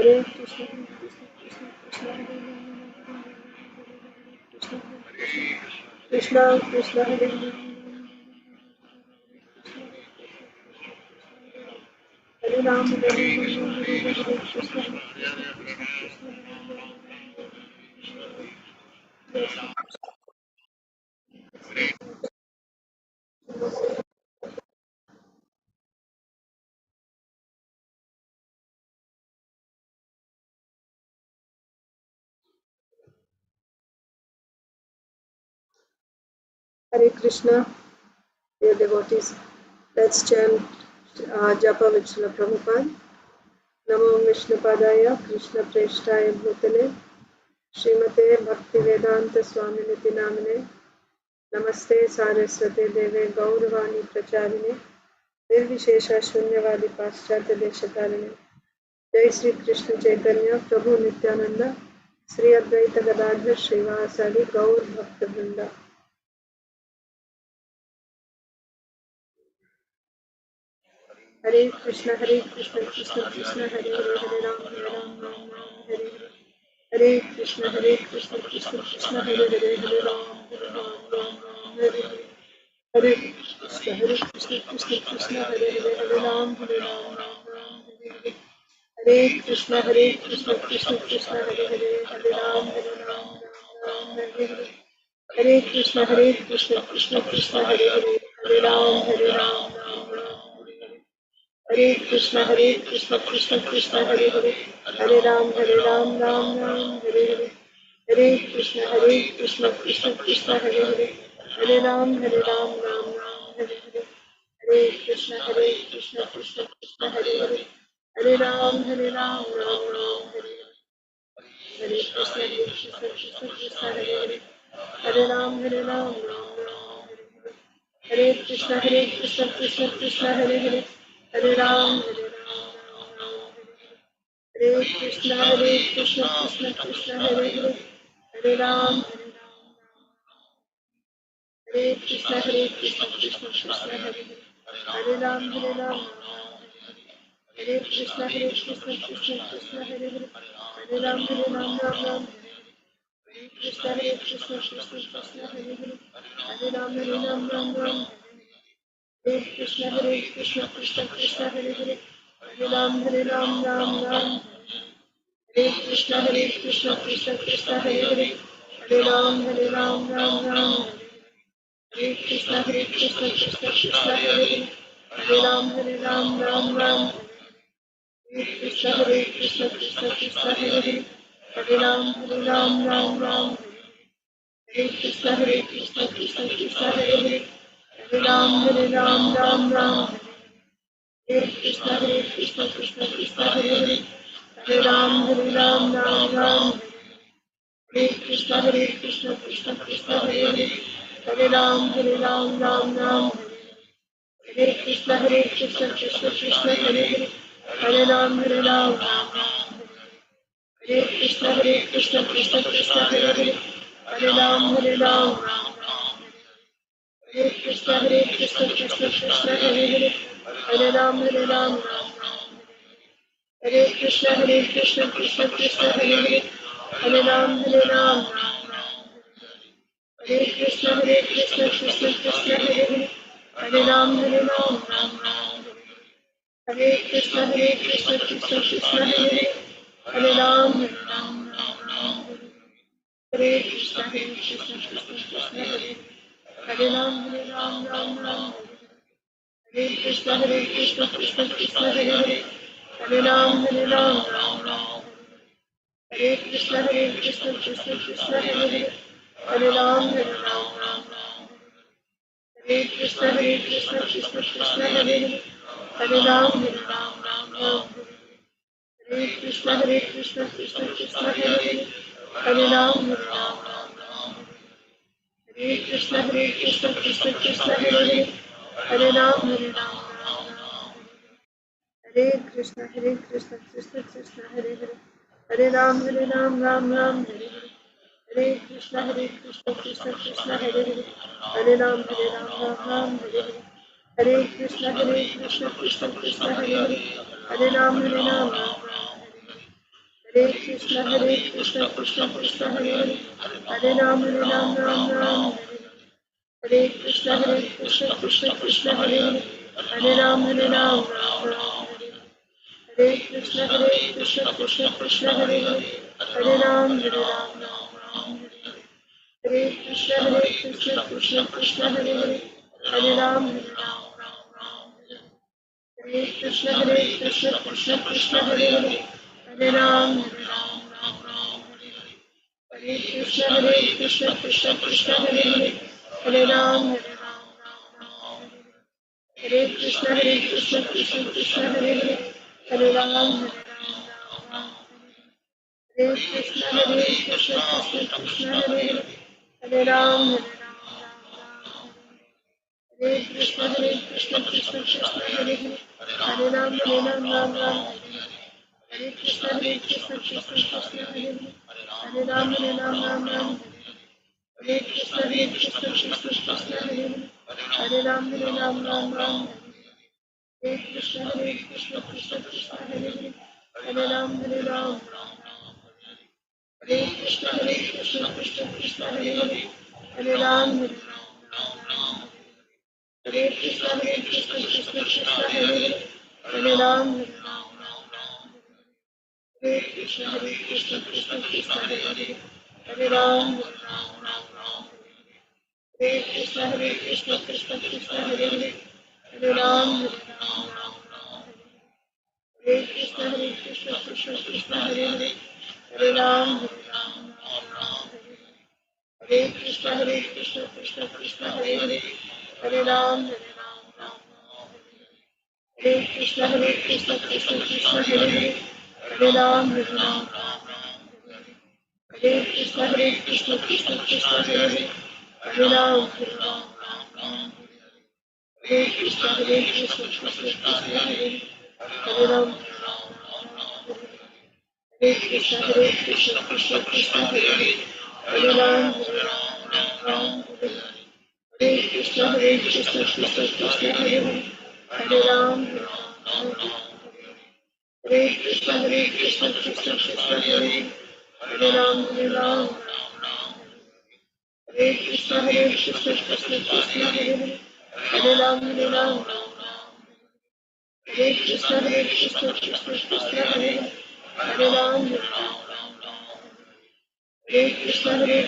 Hare Krishna, Krishna Krishna Krishna Hare Krishna Krishna Hare Hare Ram Hare Ram Hare Krishna Hare Krishna, dear devotees. Let's chant Japa with Srila Prabhupada. Namo Vishnupadaya Krishna Preshtaya Bhutale Srimate Bhaktivedanta Swaminiti Namine Namaste Saraswate Deve Gauravani Pracharine Nirvishesha Shunyavadi Paschatya Deshatarine Jai Sri Krishna Chaitanya Prabhu Nityananda Sri Advaita Gadadhar Srivasadi Gaur Bhakta Vrinda. Hare Krishna Krishna Krishna Hare Hare Hare Ram Ram Hare Hare Hare Krishna Krishna Krishna Hare Hare Hare Ram Ram Hare Hare Hare Krishna Krishna Hare Hare Hare Ram Hare Hare Hare Krishna Krishna Krishna Hare Hare Hare Ram Hare Hare Hare Krishna Krishna Krishna Hare Hare Hare Ram Hare Krishna Krishna Krishna Hare Hare Hare Ram Ram Hare Hare Hare Krishna Krishna Krishna Hare Hare Hare Ram Hare Hare Hare Krishna Krishna Krishna Hare Hare Hare Ram Hare Hare Hare Krishna Krishna Hare Hare Hare Ram Hare Hare Krishna Krishna Hare Hare Hare Ram Hare Krishna Krishna Krishna Hare Hare Hare Ram Hare Krishna Krishna Krishna Hare Hare Hare Ram Hare Krishna Krishna Krishna Hare Hare Hare Ram Hare Krishna Krishna Krishna Hare Hare Hare Ram Hare Krishna Krishna Krishna Hare Hare Hare Ram Hare Krishna Krishna Krishna Hare Hare Hare Ram Hare Krishna Krishna Krishna Hare Hare Hare Ram Hare Krishna Krishna Krishna Hare Hare Hare Ram Hare Krishna Krishna Krishna Hare Hare Hare Ram Hare Krishna Krishna Krishna Hare Hare Hare Ram Hare Krishna Krishna Krishna Hare Hare Hare Ram Hare Krishna Krishna Krishna Hare Hare Hare Ram Hare Krishna Krishna Krishna Hare Hare Hare Ram Hare Krishna Krishna Krishna Hare Hare Hare Ram Hare Krishna Krishna Krishna Hare Hare Hare Ram Hare Krishna Krishna Krishna Hare Hare Hare Ram Hare Krishna Krishna Krishna Hare Hare Hare Ram Hare Krishna Krishna Krishna Hare Hare Ram Hare Krishna Krishna Krishna Hare Hare Hare Ram Hare Krishna Krishna Krishna Hare Hare Hare Ram Hare Krishna Krishna Krishna Hare Hare Hare Ram Hare Krishna Krishna Krishna Hare Hare Hare Ram Hare Krishna Krishna Krishna Hare Hare Hare Ram Hare Krishna Krishna Krishna Hare Hare Hare Ram Ram Hare Hare Hare Krishna Krishna Krishna Hare Hare Hare Ram Ram Hare Hare Hare Krishna Krishna Krishna Hare Hare Hare Ram Hare Krishna Krishna Krishna Hare Hare, Hare Ram Ram Ram Hare Hare. Hare Krishna Krishna Krishna Hare Hare, Hare Ram Ram Ram Hare Hare. Hare Krishna Krishna Hare Hare, Hare Ram Ram Hare Hare. Hare Krishna Krishna Hare Hare, Hare Ram Ram Hare Hare. Hare Krishna Krishna Hare Hare, Hare Ram Ram Hare Hare. Hare Krishna Krishna Hare Hare, Hare Ram Ram Hare Hare. Hare Krishna Krishna Hare Hare, Hare Ram Ram Hare Hare. Hare Krishna Krishna Hare Hare, Hare Ram Ram Hare Hare. Hare Krishna Krishna Hare Hare, Hare Ram Ram Hare Hare. Hare Krishna Krishna Hare Hare, Hare Ram Ram Hare Hare. Hare Krishna Krishna Hare Hare, Hare Ram Ram Hare Hare. Hare Krishna Krishna Hare Hare, Hare Ram Ram Hare Hare. Hare Krishna Krishna Hare Hare, Hare Ram Ram Hare Hare. Hare Krishna Krishna Hare Hare, Hare Ram Ram Hare Hare. Hare Krishna Krishna Hare Hare, Hare Ram Ram Hare Hare. Hare Krishna Krishna Hare Hare, Hare Ram Ram Hare Hare. Hare Krishna Krishna Hare Hare, Hare Ram Ram Hare Hare. Hare Krishna Krishna Hare Hare, Hare Ram Ram Hare Hare. Hare Krishna Krishna Hare Hare, Hare Ram Hare Hare. Hare Krishna Krishna Hare Hare, Hare Ram Hare Hare. Hare Krishna Krishna Hare Hare, Hare Ram Hare Hare. Hare Krishna Krishna Hare Hare, Hare Ram Hare Hare. Hare Krishna Krishna Hare Hare, Hare Ram Hare Hare. Hare Krishna Krishna Hare Hare, Hare Ram Hare Hare. Hare Krishna Krishna Hare Hare, Hare Ram Hare Hare. Krishna Krishna Hare Hare, Hare Ram Hare Hare.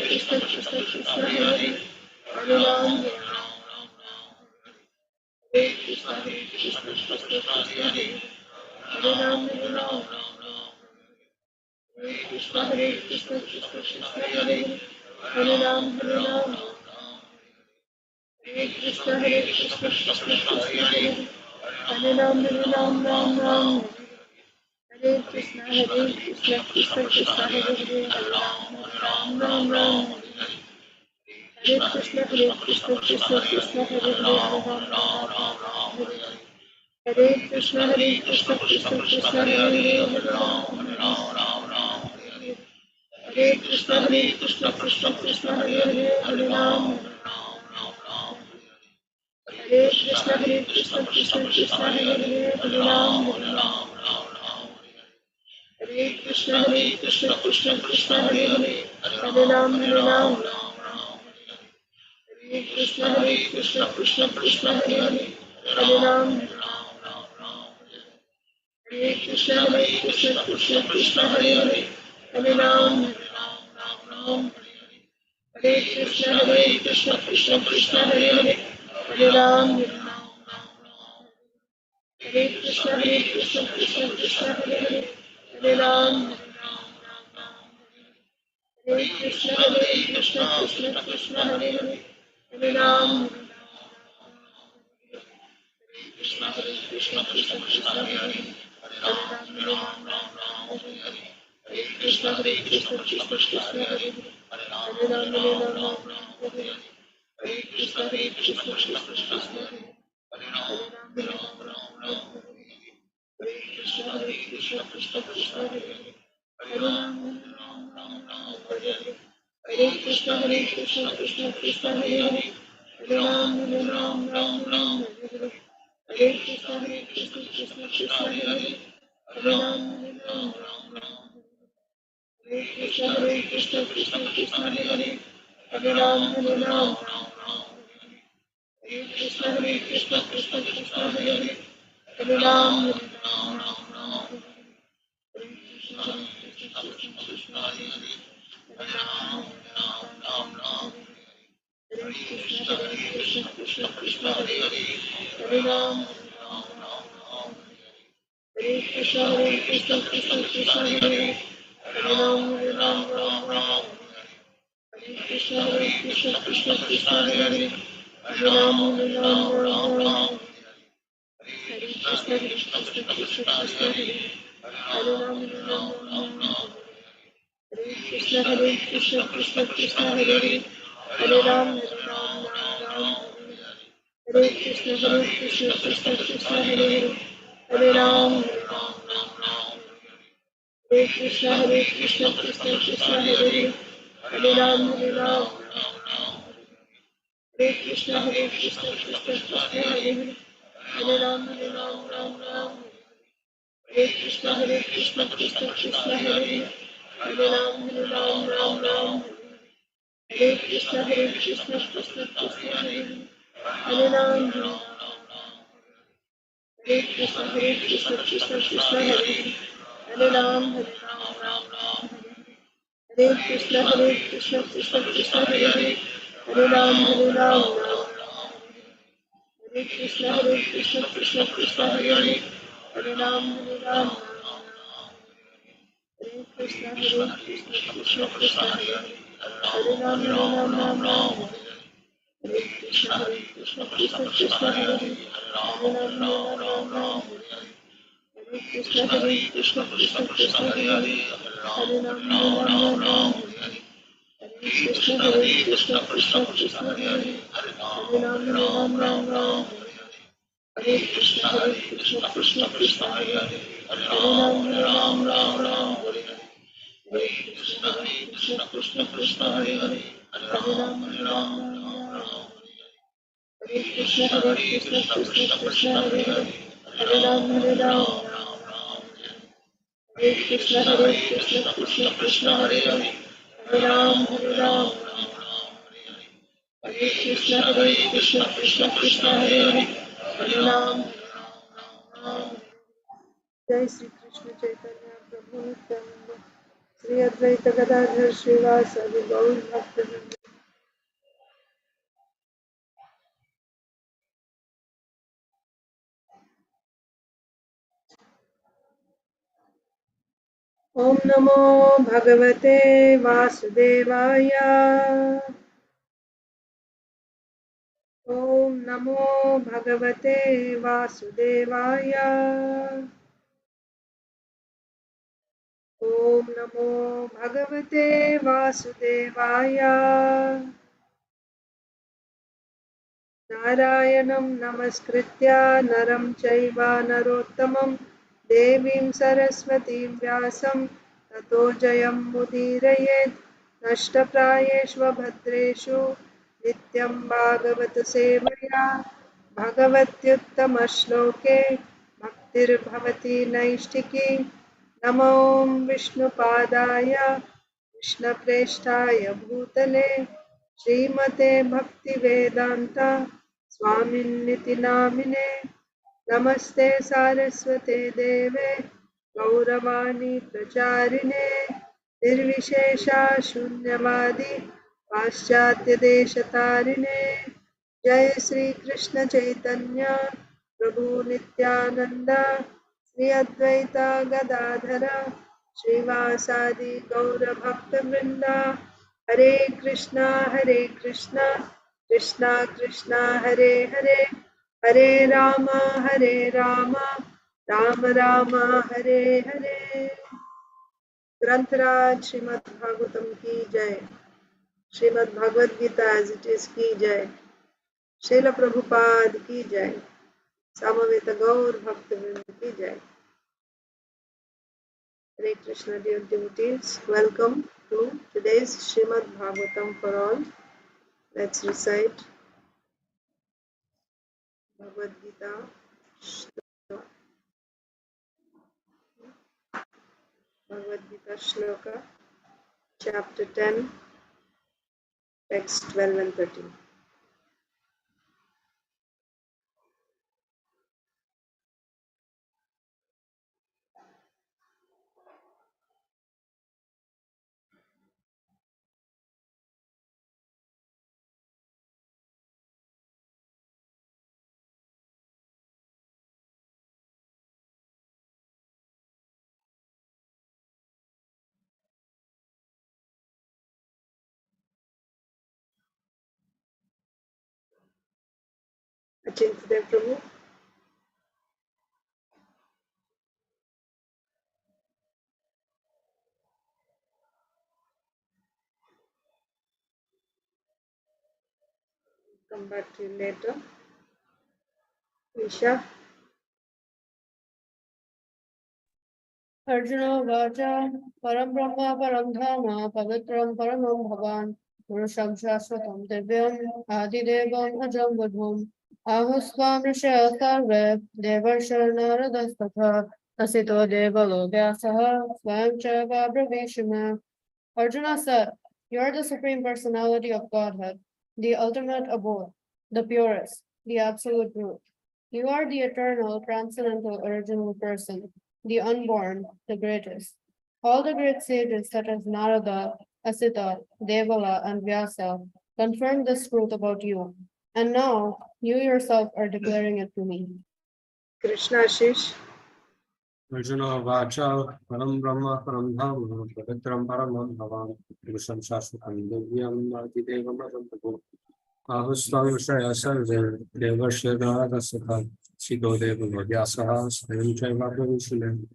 Krishna Krishna Hare Hare, Hare Ram Hare Krishna Krishna Hare Hare, Hare Ram Hare Krishna Krishna Hare Hare, Hare Ram Hare Krishna Krishna Hare Hare, Hare Ram Ram Hare Krishna Krishna Hare Hare, Hare Ram Hare. Hare Krishna Krishna Hare Hare, Hare Ram Hare Hare. Hare Krishna Krishna Hare Hare, Hare Ram Hare Hare. Hare Krishna Krishna Hare Hare, Hare Ram Hare Krishna Krishna Hare Hare, Hare Ram Hare Krishna Krishna Hare Hare, Hare Ram Hare Krishna Krishna Hare Hare, Hare Ram Hare Krishna Krishna Hare Hare, Hare Ram Hare Krishna Krishna Hare Hare, Hare Ram Hare Krishna Krishna Hare Hare, Hare Ram Hare Krishna Krishna Hare Hare, Hare Ram Krishna Krishna Hare Hare, Hare Ram Hare Krishna Krishna Hare Hare, Hare Ram Hare Hare Krishna Krishna Hare Hare Ram Hare Krishna Krishna Hare Hare, Hare Ram Hare Hare. Hare Krishna Krishna Hare Hare, Hare Ram Hare Hare. Hare Krishna Krishna Hare Hare, Hare Ram Hare Hare. Hare Krishna, Krishna Krishna Hare Hare, Hare Ram, Hare Ram, Hare Krishna, Krishna Krishna Hare Hare, Hare Ram, Hare Ram, Hare Krishna, Krishna Krishna Hare Hare, Hare Ram, Hare Krishna, Krishna Krishna Hare Hare, Hare Ram, Hare Krishna, Krishna Krishna Hare Hare, Hare Ram, Ram Ram, Hare Krishna, Krishna Krishna Hare Hare, Hare Ram, Ram, Hare Krishna, Krishna Krishna Hare Hare, Hare Ram, Hare Krishna, Krishna Krishna Hare Hare, Hare Ram, Ram, Hare Krishna, Krishna Krishna Hare Hare, Hare Ram, Hare Krishna, Krishna Krishna Hare Hare, Hare Ram, Hare Krishna, Krishna Krishna Hare Hare, Hare Ram, Ram, Hare Krishna, Krishna Krishna Hare Hare, Hare Ram, Ram, Hare Krishna, Krishna Krishna Hare Hare, Hare Ram, Hare Krishna, Krishna Hare Hare, Hare Ram, Hare Krishna, Krishna Krishna Hare Hare, Hare Ram, Hare Krishna, Krishna Krishna Hare Hare, Hare Ram, Hare Krishna, Krishna Krishna Hare Hare, Hare Ram, Hare Krishna, Krishna Krishna Hare Hare, Hare Ram, Hare Krishna, Krishna Krishna Hare Hare, Hare Ram, Hare Krishna, Krishna Krishna Hare Hare, Hare Ram, Hare Krishna, Krishna Krishna Hare Hare, Hare Ram, Hare Krishna, Krishna Krishna Hare Hare, Hare Ram, Hare Krishna, Krishna Krishna Hare Hare, Hare Ram, Hare Krishna, Krishna Krishna Hare Hare, Hare Ram, Hare Krishna, Krishna Hare Hare, Hare Ram, Jai Sri Krishna Chaitanya Prabhu Nityananda, Sri Advaita Gadadhar Srivasadi Gaur Bhaktivinoda. Om Namo Bhagavate Vasudevaya. Om Namo Bhagavate Vasudevaya. Om Namo Bhagavate Vasudevaya. Narayanam Namaskritya Naram Chaiva Narottamam Devim Saraswatim Vyasam Tato Jayam Mudirayet Nashtaprayeshva Bhadreshu Nityam Bhagavat Sevaya Bhagavatyuttama Shloke Bhaktir Bhavati Naishtiki Namo Vishnupadaya Krishnapreshtaya Bhutale Srimate Bhaktivedanta Swaminiti Namine Namaste Saraswate Deve Gauravani Pracharine Nirvishesha Shunyavadi Paschatya Deshatarine Jai Sri Krishna Chaitanya Prabhu Nityananda Sri Advaita Gadadhara Srivasadi Gaura Bhakta Vrinda Hare Krishna, Krishna Krishna, Hare Hare, Hare Rama, Rama Rama, Hare Hare. Grantaraj Srimad Bhagavatam ki jai. Srimad Bhagavad Gita as it is ki jai. Srila Prabhupada ki jai. Samaveta Gaur Bhaktivinoda ki jai. Hare Krishna, dear devotees, welcome to today's Srimad Bhagavatam for all. Let's recite Bhagavad Gita Bhagavad Gita Sloka chapter 10, text 12 and 13. Achintya Prabhu. Come back to you later. Isha. Arjuna Vacha Param Brahma Param Dhamma Pavitram Paramam Bhavan Purusham Shashvatam Divyam Adidevam Ajam Vadhum Ahusvam Rishaya Sarve Devarsha Naradastatha Asito Devalo Vyasaha Swayam Chava Bravishima. Arjuna said, "You are the Supreme Personality of Godhead, the ultimate abode, the purest, the absolute truth. You are the eternal, transcendental, original person, the unborn, the greatest. All the great sages such as Narada, Asita, Devala, and Vyasa confirmed this truth about you, and now you yourself are declaring it to me." Krishna Ashish. Arjuna Vacha Param Brahma Param Dhamma Pavitram Paramam Bhavan Purusham Shashvatam Divyam Adidevam Ajam Vadhum Ahusvam Rishaya Sarve Devarsha Naradastatha Asito Devalo Vyasaha Swayam Chaiva Bhavishime.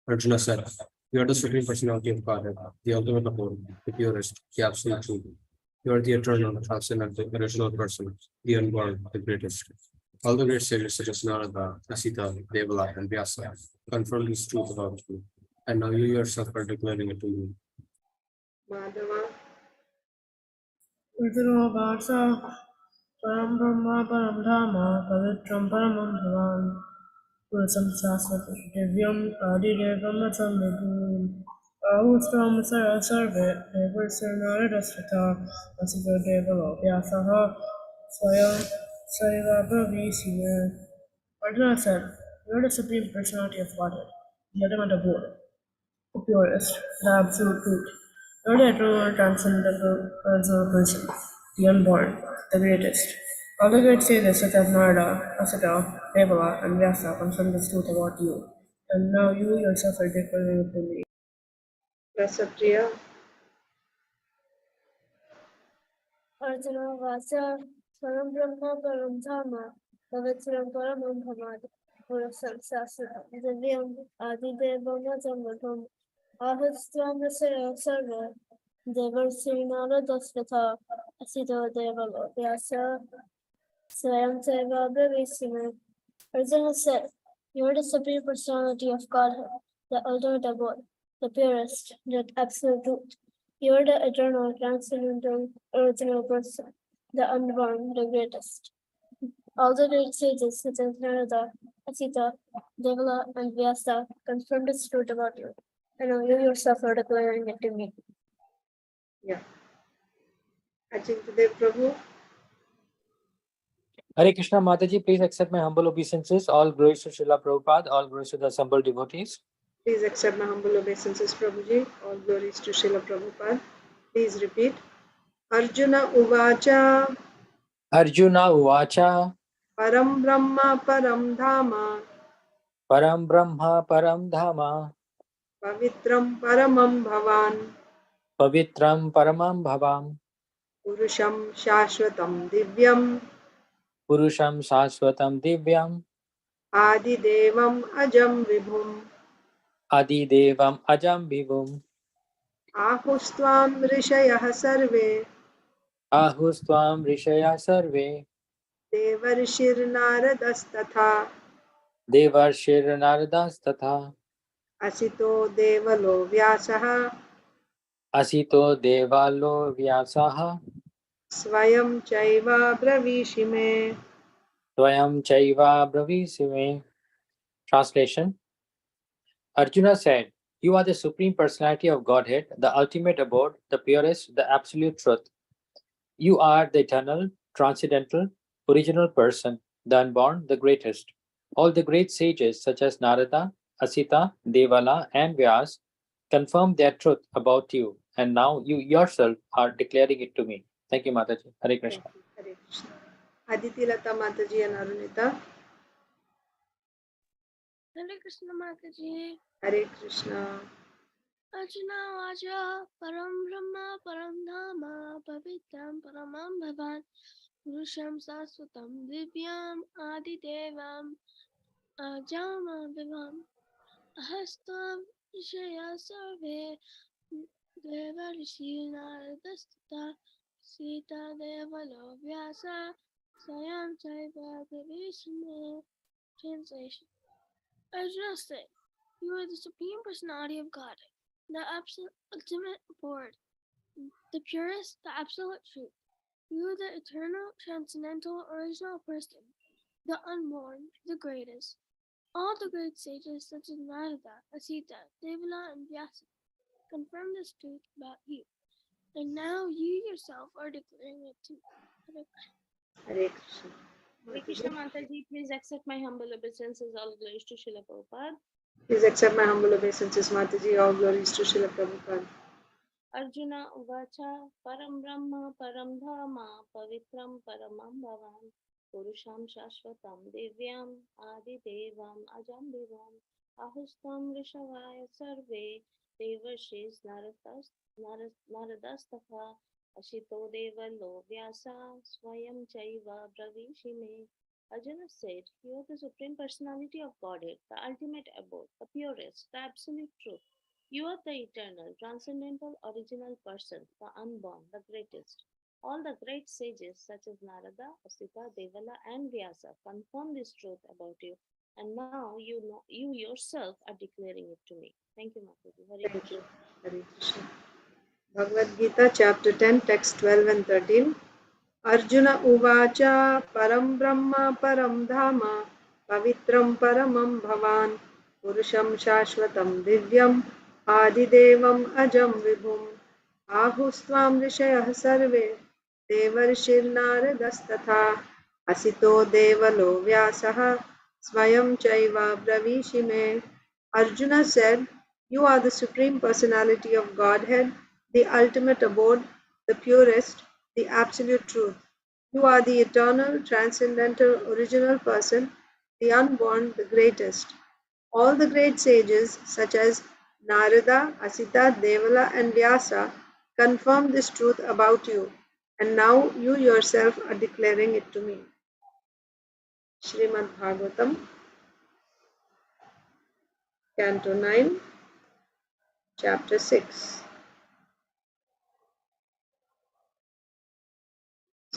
Arjuna said, "You are the Supreme Personality of Godhead, the ultimate abode, the purest, the absolute truth. You are the eternal, transcendental, original person, the unborn, the greatest. All the great sages such as Narada, Asita, Devala, and Vyasa confirm this truth about you, and now you yourself are declaring it to me." Madhava. Arjuna Vacha Param Brahma Param Dhamma Pavitram Paramam Bhavan Purusham Shashvatam Divyam Adidevam Ajam Vadhum Ahustam Rishaya Sarve Devarsha Naradastatha Asito Devalo Vyasaha Swayam Chaiva Bhavishime. Arjuna said, "You are the Supreme Personality of Godhead, the ultimate abode, the purest, the absolute truth. You are the eternal, transcendental, original person, the unborn, the greatest. All the great sages such as Narada, Asita, Devala, and Vyasa confirm this truth about you, and now you yourself are declaring it to me." Rasapriya. Arjuna Vacha Param Brahma Param Dhamma Pavitram Paramam Bhavan Purusham Shashvatam Divyam Adidevam Ajam Vadhum Ahusvam Rishaya Sarve Devarshi Naradastatha Asito Devalo Vyasa Swayam Chaiva Bhavishime. Arjuna said, "You are the Supreme Personality of Godhead, the ultimate abode, the purest, the absolute truth. You are the eternal, transcendental, original person, the unborn, the greatest. All the great sages such as Narada, Asita, Devala, and Vyasa confirmed this truth about you, and now you yourself are declaring it to me." Yeah. Achintya Prabhu. Hare Krishna Mataji, please accept my humble obeisances. All glories to Srila Prabhupada, all glories to the assembled devotees. Please accept my humble obeisances, Prabhuji. All glories to Srila Prabhupada. Please repeat. Arjuna Uvacha Arjuna Uvacha Param Brahma Param Dhama Param Brahma Param Dhama Pavitram Paramam Bhavan Pavitram Paramam Bhavam Purusham Shashvatam Divyam Purusham Shashvatam Divyam Adidevam Ajam Vibhum Adidevam Ajam Vibhum Ahustvam Rishayah Sarve Ahustvam Rishaya Sarve Devarshir Naradastatha Devarshir Naradas Tatha Asito Devalo Vyasaha Asito Devalo Vyasaha Swayam Chaiva Bravishime. Swayam Chaiva Bravisime. Translation. Arjuna said, You are the Supreme Personality of Godhead, the ultimate abode, the purest, the absolute truth. You are the eternal, transcendental, original person, the unborn, the greatest. All the great sages such as Narada, Asita, Devala, and Vyas confirm their truth about you, and now you yourself are declaring it to me. Thank you, Mataji. Hare Krishna. Hare Krishna. Aditi Lata Mataji and Arunita. Hare Krishna Mataji. Hare Krishna. Arjuna Vaja Param Brahma Param Dhama Pavitram Paramam Bhavan Purusham Saswatam Divyam Adidevam Ajama Vivam Ahastam Shaya Sarve Devarishi Naradastata Sita Devalo Vyasa Sayam Chaiva Devishme. Translation. Arjuna said, "You are the Supreme Personality of God, the ultimate abode, the purest, the absolute truth. You are the eternal, transcendental, original person, the unborn, the greatest. All the great sages such as Narada, Asita, Devala, and Vyasa confirm this truth about you, and now you yourself are declaring it to me." Hare Krishna. Hare Krishna Mataji, please accept my humble obeisances. All glories to Srila Prabhupada. Please accept my humble obeisances, Mataji. All glories to Srila Prabhupada. Arjuna Uvacha Param Brahma Param Dhama Pavitram Paramam Bhavan Purusham Shashvatam Divyam Adi Devam Ajam Divam Ahustam Rishavaya Sarve Devarshis Naradastaha Ashito Devalo Vyasa Swayam Chaiva Bravishime. Arjuna said, "You are the Supreme Personality of Godhead, the ultimate abode, the purest, the absolute truth. You are the eternal, transcendental, original person, the unborn, the greatest. All the great sages such as Narada, Asita, Devala, and Vyasa confirm this truth about you, and now you yourself are declaring it to me." Thank you, Mataji. Hare Thank Krishna. you. Hare Krishna. Bhagavad Gita, chapter 10, text 12 and 13. Arjuna Uvacha Param Brahma Param Dhama Pavitram Paramam Bhavan Purusham Shashvatam Divyam Adidevam Ajam Vibhum Ahustvam Rishayah Sarve Devarshirnaradastatha Asito Devalo Vyasaha Swayam Chaiva Bravishime. Arjuna said, "You are the Supreme Personality of Godhead, the ultimate abode, the purest, the absolute truth. You are the eternal, transcendental, original person, the unborn, the greatest. All the great sages, such as Narada, Asita, Devala, and Vyasa, confirm this truth about you, and now you yourself are declaring it to me." Srimad Bhagavatam, Canto 9, Chapter 6.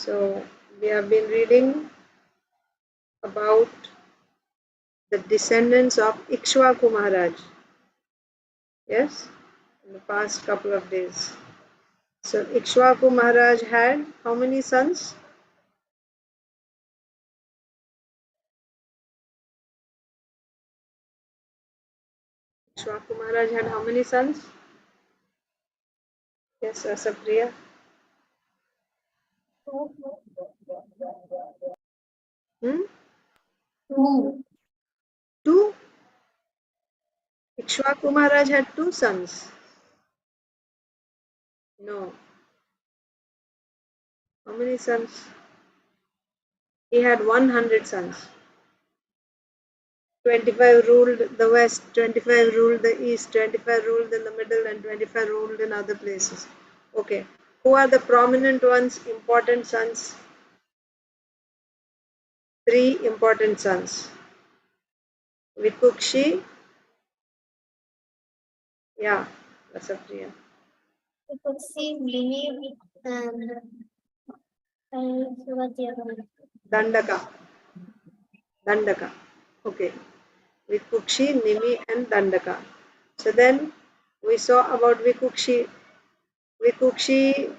So, we have been reading about the descendants of Ikshvaku Maharaj. Yes, in the past couple of days. So Ikshvaku Maharaj had how many sons? Ikshvaku Maharaj had how many sons? Yes, Sapriya. Two. Ikshvaku Maharaj had two sons. No. How many sons? He had 100 sons. 25 ruled the west, 25 ruled the east, 25 ruled in the middle, and 25 ruled in other places. Okay. Who are the prominent ones, important sons? 3 important sons. Vikukshi. Yeah, Rasapriya. Dandaka. Dandaka. Okay. Vikukshi, Nimi, and Dandaka. So then we saw about Vikukshi. Vikukshi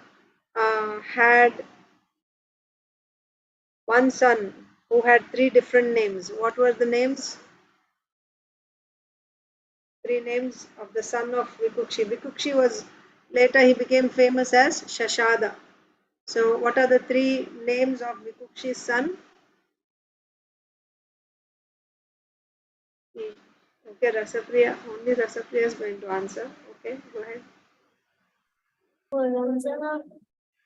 had one son who had 3 different names. What were the names? three names of the son of Vikukshi. Vikukshi was later he became famous as Shashada. So what are the three names of Vikukshi's son? Okay, Rasapriya. Only Rasapriya is going to answer. Okay, go ahead. Puranjana,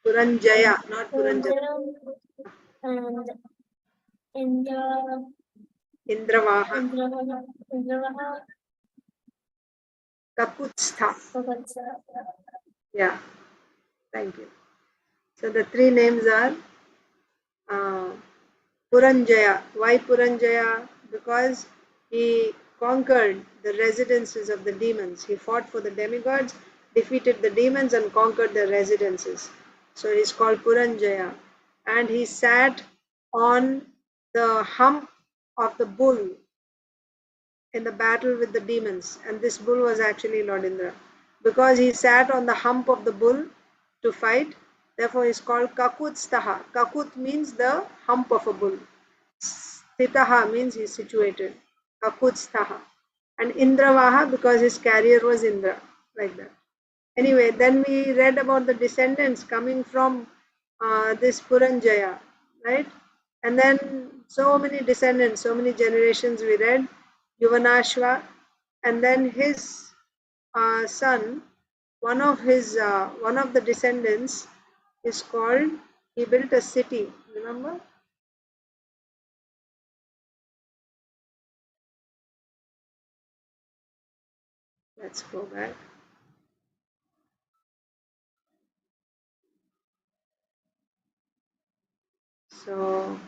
Puranjaya, not Puranjana. Puranjana, and Indravaha. Indravaha, Kakutstha. Kakutsa. Yeah, thank you. So the three names are Puranjaya. Why Puranjaya? Because he conquered the residences of the demons. He fought for the demigods, defeated the demons, and conquered their residences. So he's called Puranjaya. And he sat on the hump of the bull in the battle with the demons. And this bull was actually Lord Indra. Because he sat on the hump of the bull to fight, therefore he's called Kakutstaha. Kakut means the hump of a bull. Stitaha means he's situated. Kakutstaha. And Indravaha because his carrier was Indra. Like that. Anyway, then we read about the descendants coming from this Puranjaya, right? And then so many descendants, so many generations we read. Yuvanashva, and then his son, one of the descendants is called. He built a city. Remember? Let's go back. So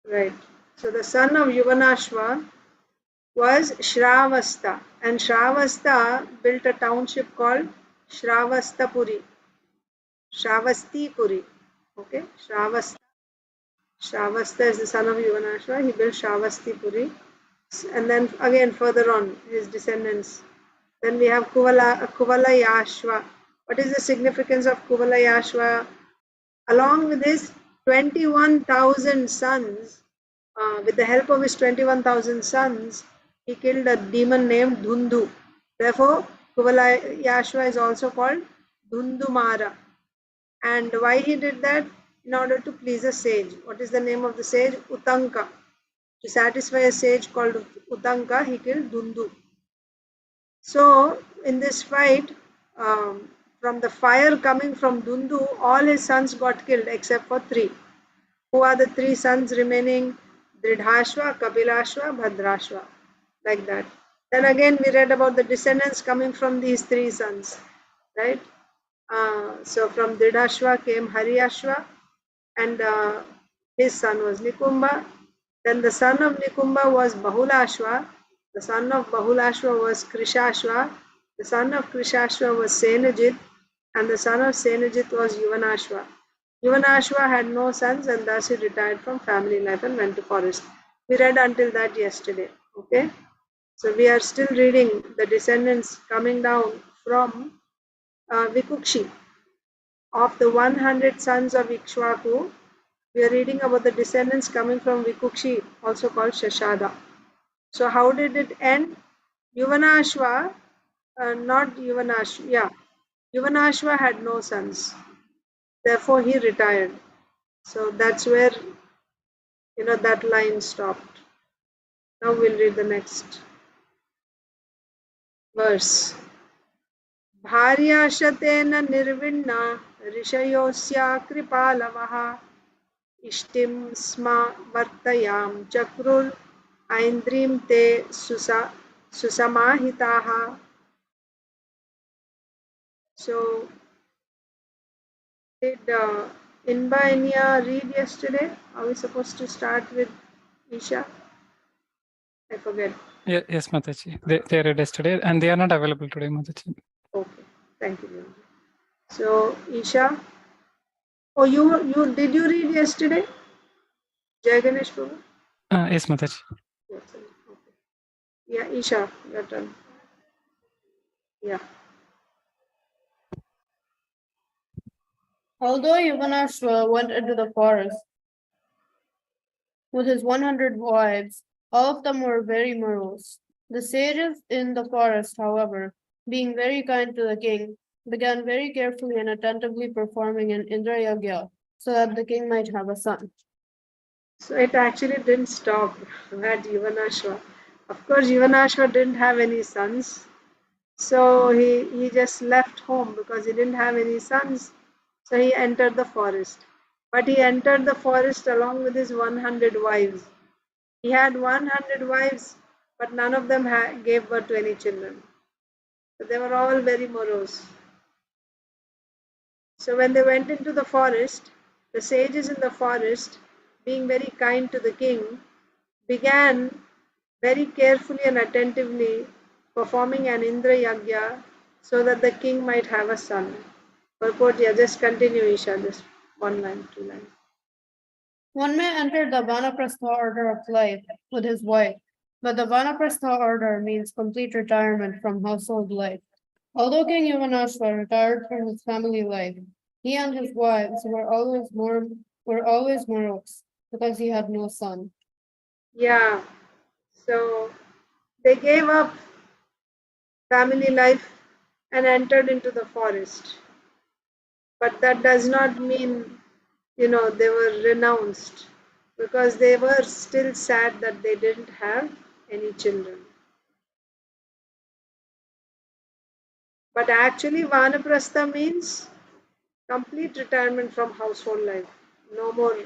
right. So the son of Yuvanashva was Shravasta, and Shravasta built a township called Shravastapuri. Shravastipuri. Okay, Shravasta is the son of Yuvanashva. He built Shravastipuri. And then again further on, his descendants. Then we have Kuvalayashva. What is the significance of Kuvalayashva? Along with his 21,000 sons, with the help of his 21,000 sons, he killed a demon named Dhundu. Therefore, Kuvalayashva is also called Dhundumara. And why he did that? In order to please a sage. What is the name of the sage? Utanka. To satisfy a sage called Utanka, he killed Dhundu. So, in this fight, from the fire coming from Dhundu, all his sons got killed except for three. Who are the three sons remaining? Dridhashva, Kapilashva, Bhadrashva. Like that. Then again, we read about the descendants coming from these three sons. Right? So, from Dridhashva came Haryashva, and his son was Nikumba. Then the son of Nikumba was Bahulashva. The son of Bahulashva was Krishashva. The son of Krishashva was Senajit. And the son of Senajit was Yuvanashva. Yuvanashva had no sons, and thus he retired from family life and went to forest. We read until that yesterday. Okay. So we are still reading the descendants coming down from Vikukshi. Of the 100 sons of Ikshvaku, we are reading about the descendants coming from Vikukshi, also called Shashada. So how did it end? Yuvanashva, not Yuvanashva, yeah. Yuvanashva had no sons. Therefore, he retired. So that's where, that line stopped. Now we'll read the next verse. Bharyashatena nirvinna rishayosya kripalavaha ishtim sma vartayam chakrul aindrim te susamahitaha. So, did Inba Enya read yesterday? Are we supposed to start with Isha? I forget. Yes, Mataji. They read yesterday and they are not available today, Mataji. Okay, thank you. So, Isha, did you read yesterday? Jai Ganesh Prabhu? Yes, Mataji. Yes, okay. Yeah, Isha, your turn. Yeah. Although Yavanashva went into the forest with his 100 wives, all of them were very morose. The sages in the forest, however, being very kind to the king, began very carefully and attentively performing an Indra Yagya so that the king might have a son. So it actually didn't stop at Yavanashva. Of course, Yavanashva didn't have any sons. So he just left home because he didn't have any sons. So he entered the forest. But he entered the forest along with his 100 wives. He had 100 wives, but none of them gave birth to any children. So they were all very morose. So when they went into the forest, the sages in the forest, being very kind to the king, began very carefully and attentively performing an Indra Yagya so that the king might have a son. Purport, yeah, just continue, Isha, just one line, two lines. One may enter the Vanaprastha order of life with his wife, but the Vanaprastha order means complete retirement from household life. Although King Yavanashva retired from his family life, he and his wives were always morose because he had no son. Yeah, so they gave up family life and entered into the forest. But that does not mean, they were renounced, because they were still sad that they didn't have any children. But actually, Vanaprastha means complete retirement from household life. No more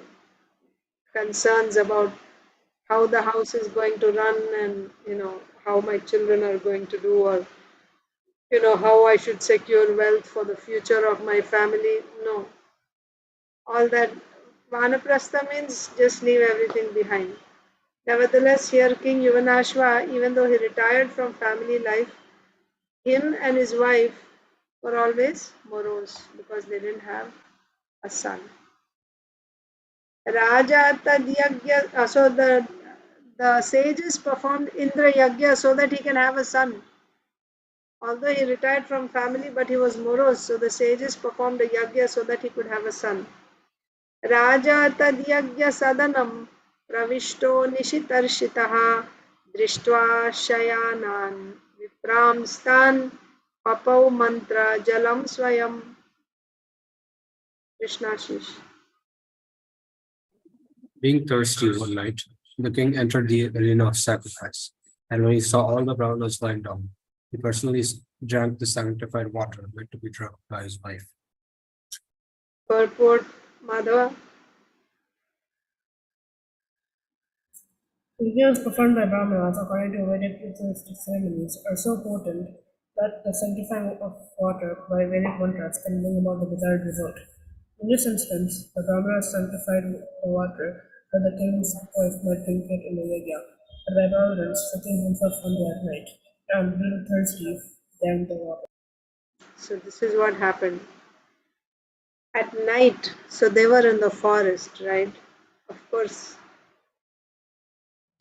concerns about how the house is going to run and, how my children are going to do, or, how I should secure wealth for the future of my family. No. All that Vanaprastha means just leave everything behind. Nevertheless, here King Yavanashva, even though he retired from family life, him and his wife were always morose because they didn't have a son. Raja Tadyagya, so the sages performed Indra Yagya so that he can have a son. Although he retired from family, but he was morose, so the sages performed a Yagya so that he could have a son. Raja Tadyagya Sadanam Pravishto Nishitarshitaha Drishtva Shayanan Vipram Stan Papau Mantra Jalam Swayam. Krishnashish. Being thirsty one night, the king entered the arena of sacrifice, and when he saw all the brahmanas lying down, he personally drank the sanctified water meant to be drunk by his wife. Purport, Madhava. Rituals performed by Brahmanas according to Vedic ritualistic ceremonies are so potent that the sanctifying of water by Vedic mantras can bring about the desired result. In this instance, the Brahmanas sanctified the water that the king's wife might drink it in the yajna, but by Brahmanas setting himself on the at night, and being thirsty, drank the water. So this is what happened. At night, so they were in the forest, right? Of course,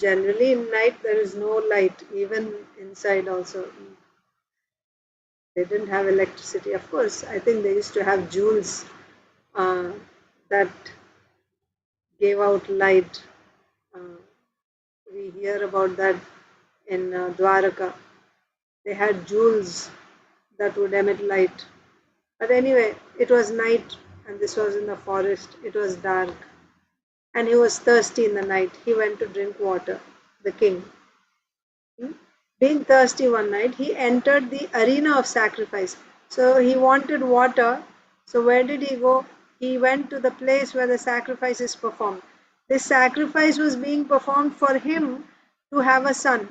generally in night there is no light, even inside also. They didn't have electricity. Of course, I think they used to have jewels that gave out light. We hear about that in Dwaraka. They had jewels that would emit light. But anyway, it was night and this was in the forest. It was dark. And he was thirsty in the night. He went to drink water, the king. Being thirsty one night, he entered the arena of sacrifice. So he wanted water. So where did he go? He went to the place where the sacrifice is performed. This sacrifice was being performed for him to have a son.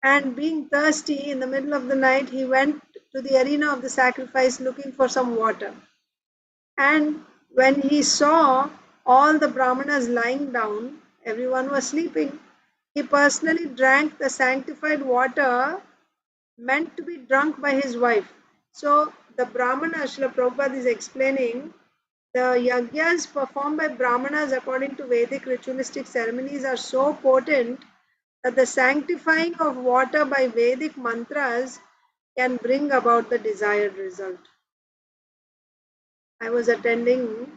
And being thirsty in the middle of the night, he went to the arena of the sacrifice looking for some water. And when he saw all the brahmanas lying down, everyone was sleeping, he personally drank the sanctified water meant to be drunk by his wife. So the brahmana, Srila Prabhupada is explaining, the yagyas performed by brahmanas according to Vedic ritualistic ceremonies are so potent that the sanctifying of water by Vedic mantras can bring about the desired result. I was attending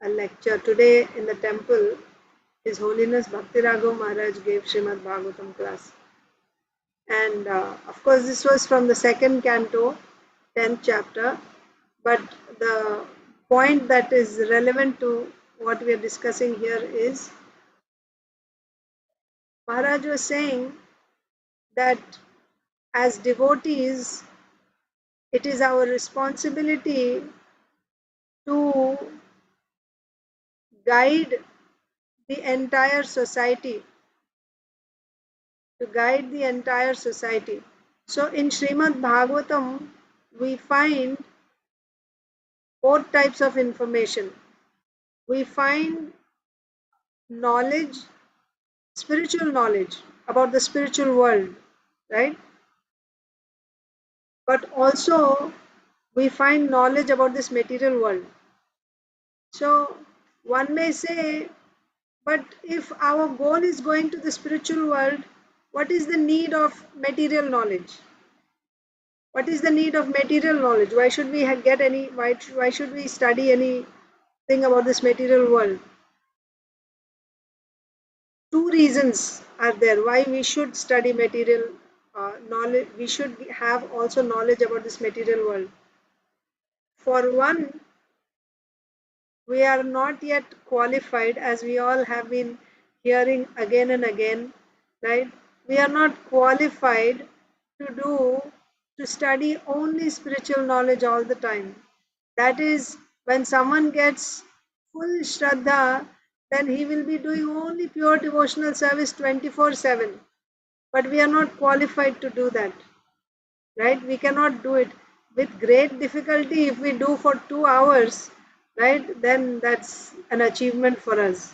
a lecture today in the temple. His Holiness Bhakti Raghav Maharaj gave Srimad Bhagavatam class. And of course, this was from the second canto, 10th chapter. But the point that is relevant to what we are discussing here is Maharaj was saying that as devotees, it is our responsibility to guide the entire society, to guide the entire society. So in Srimad Bhagavatam, we find 4 types of information. We find knowledge, spiritual knowledge about the spiritual world, right? But also we find knowledge about this material world. So one may say, but if our goal is going to the spiritual world, what is the need of material knowledge? What is the need of material knowledge? Why should we get any? Why should we study anything about this material world? 2 reasons are there why we should study material knowledge. We should have also knowledge about this material world. For one, we are not yet qualified, as we all have been hearing again and again, right? We are not qualified to study only spiritual knowledge all the time. That is, when someone gets full Shraddha, then he will be doing only pure devotional service 24/7. But we are not qualified to do that, right? We cannot do it. With great difficulty, if we do for 2 hours, right, then that's an achievement for us.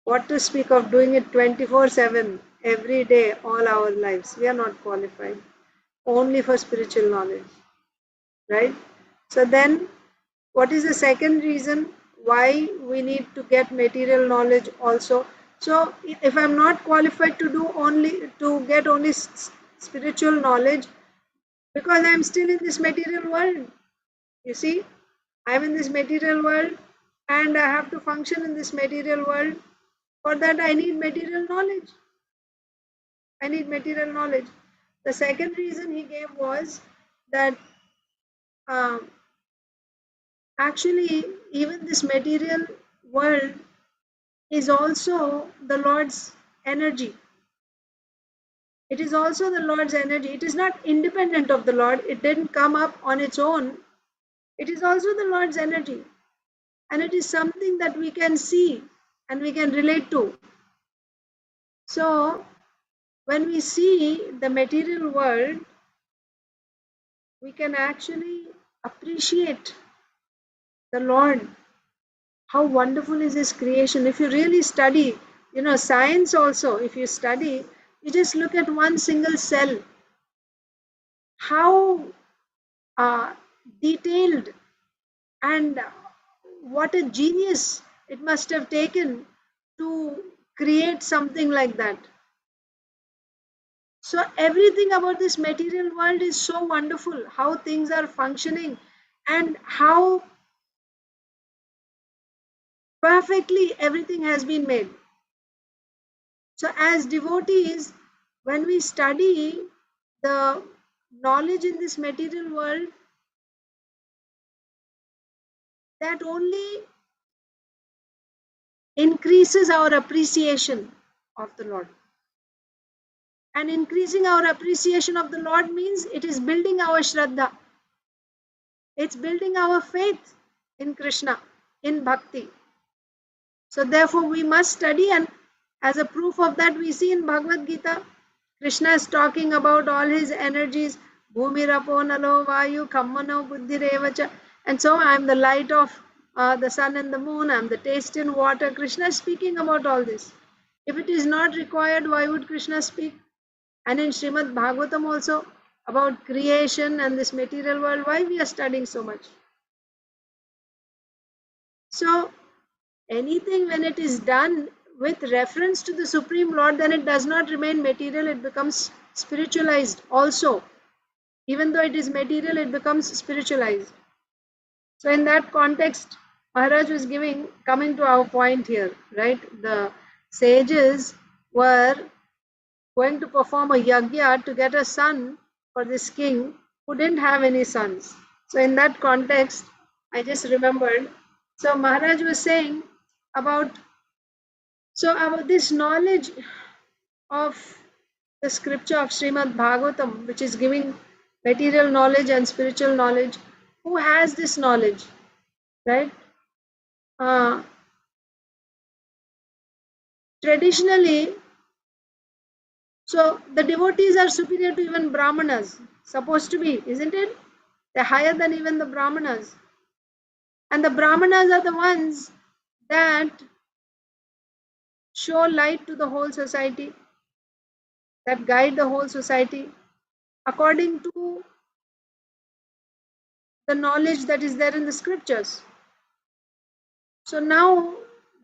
What to speak of doing it 24/7 every day, all our lives? We are not qualified. Only for spiritual knowledge, right? So then, what is the second reason why we need to get material knowledge also? So if I'm not qualified to get only spiritual knowledge, because I'm still in this material world. You see, I'm in this material world and I have to function in this material world. For that, I need material knowledge. I need material knowledge. The second reason he gave was that um, actually, even this material world is also the Lord's energy. It is also the Lord's energy. It is not independent of the Lord. It didn't come up on its own. It is also the Lord's energy. And it is something that we can see and we can relate to. So, when we see the material world, we can actually appreciate the Lord. How wonderful is His creation. If you really study, science also, if you study, you just look at one single cell. How detailed and what a genius it must have taken to create something like that. So everything about this material world is so wonderful, how things are functioning and how perfectly everything has been made. So as devotees, when we study the knowledge in this material world, that only increases our appreciation of the Lord. And increasing our appreciation of the Lord means it is building our Shraddha. It's building our faith in Krishna, in Bhakti. So therefore we must study, and as a proof of that we see in Bhagavad Gita, Krishna is talking about all his energies, Bhumirapo nalo vayu kammano buddhirevacha, and so I am the light of the sun and the moon, I am the taste in water. Krishna is speaking about all this. If it is not required, why would Krishna speak? And in Srimad Bhagavatam also, about creation and this material world, why we are studying so much? So anything when it is done with reference to the Supreme Lord, then it does not remain material, it becomes spiritualized also. Even though it is material, it becomes spiritualized. So in that context, Maharaj was coming to our point here, right? The sages were going to perform a yagya to get a son for this king who didn't have any sons. So in that context, I just remembered. So Maharaj was saying about this knowledge of the scripture of Srimad Bhagavatam, which is giving material knowledge and spiritual knowledge. Who has this knowledge, right? Traditionally, so the devotees are superior to even Brahmanas, supposed to be, isn't it? They're higher than even the Brahmanas. And the Brahmanas are the ones that show light to the whole society, that guide the whole society according to the knowledge that is there in the scriptures. So now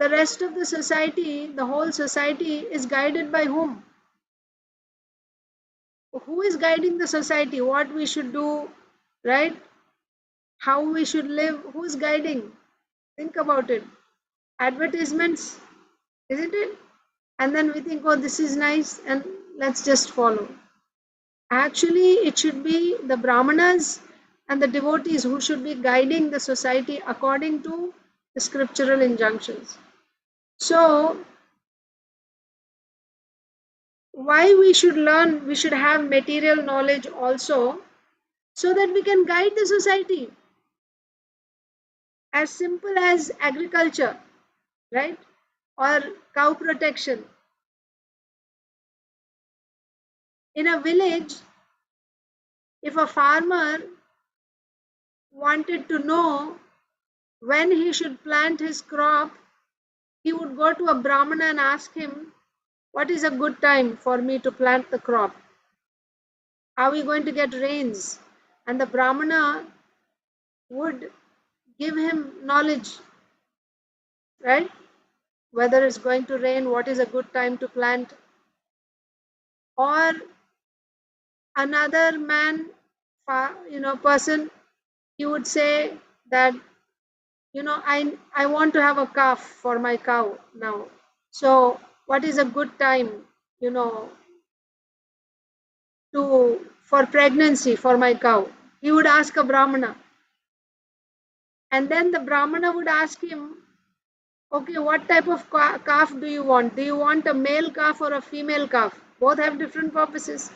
the rest of the society, the whole society is guided by whom? Who is guiding the society? What we should do, right? How we should live? Who's guiding? Think about it. Advertisements, isn't it? And then we think, oh, this is nice, and let's just follow. Actually, it should be the Brahmanas and the devotees who should be guiding the society according to the scriptural injunctions. So, why we should learn, we should have material knowledge also, so that we can guide the society. As simple as agriculture, right? Or cow protection. In a village, if a farmer wanted to know when he should plant his crop, he would go to a Brahmana and ask him, what is a good time for me to plant the crop? Are we going to get rains? And the Brahmana would give him knowledge, right? Whether it's going to rain, what is a good time to plant. Or another man, person, he would say that, I want to have a calf for my cow now. So what is a good time, for pregnancy for my cow? He would ask a Brahmana. And then the Brahmana would ask him, okay, what type of calf do you want? Do you want a male calf or a female calf? Both have different purposes.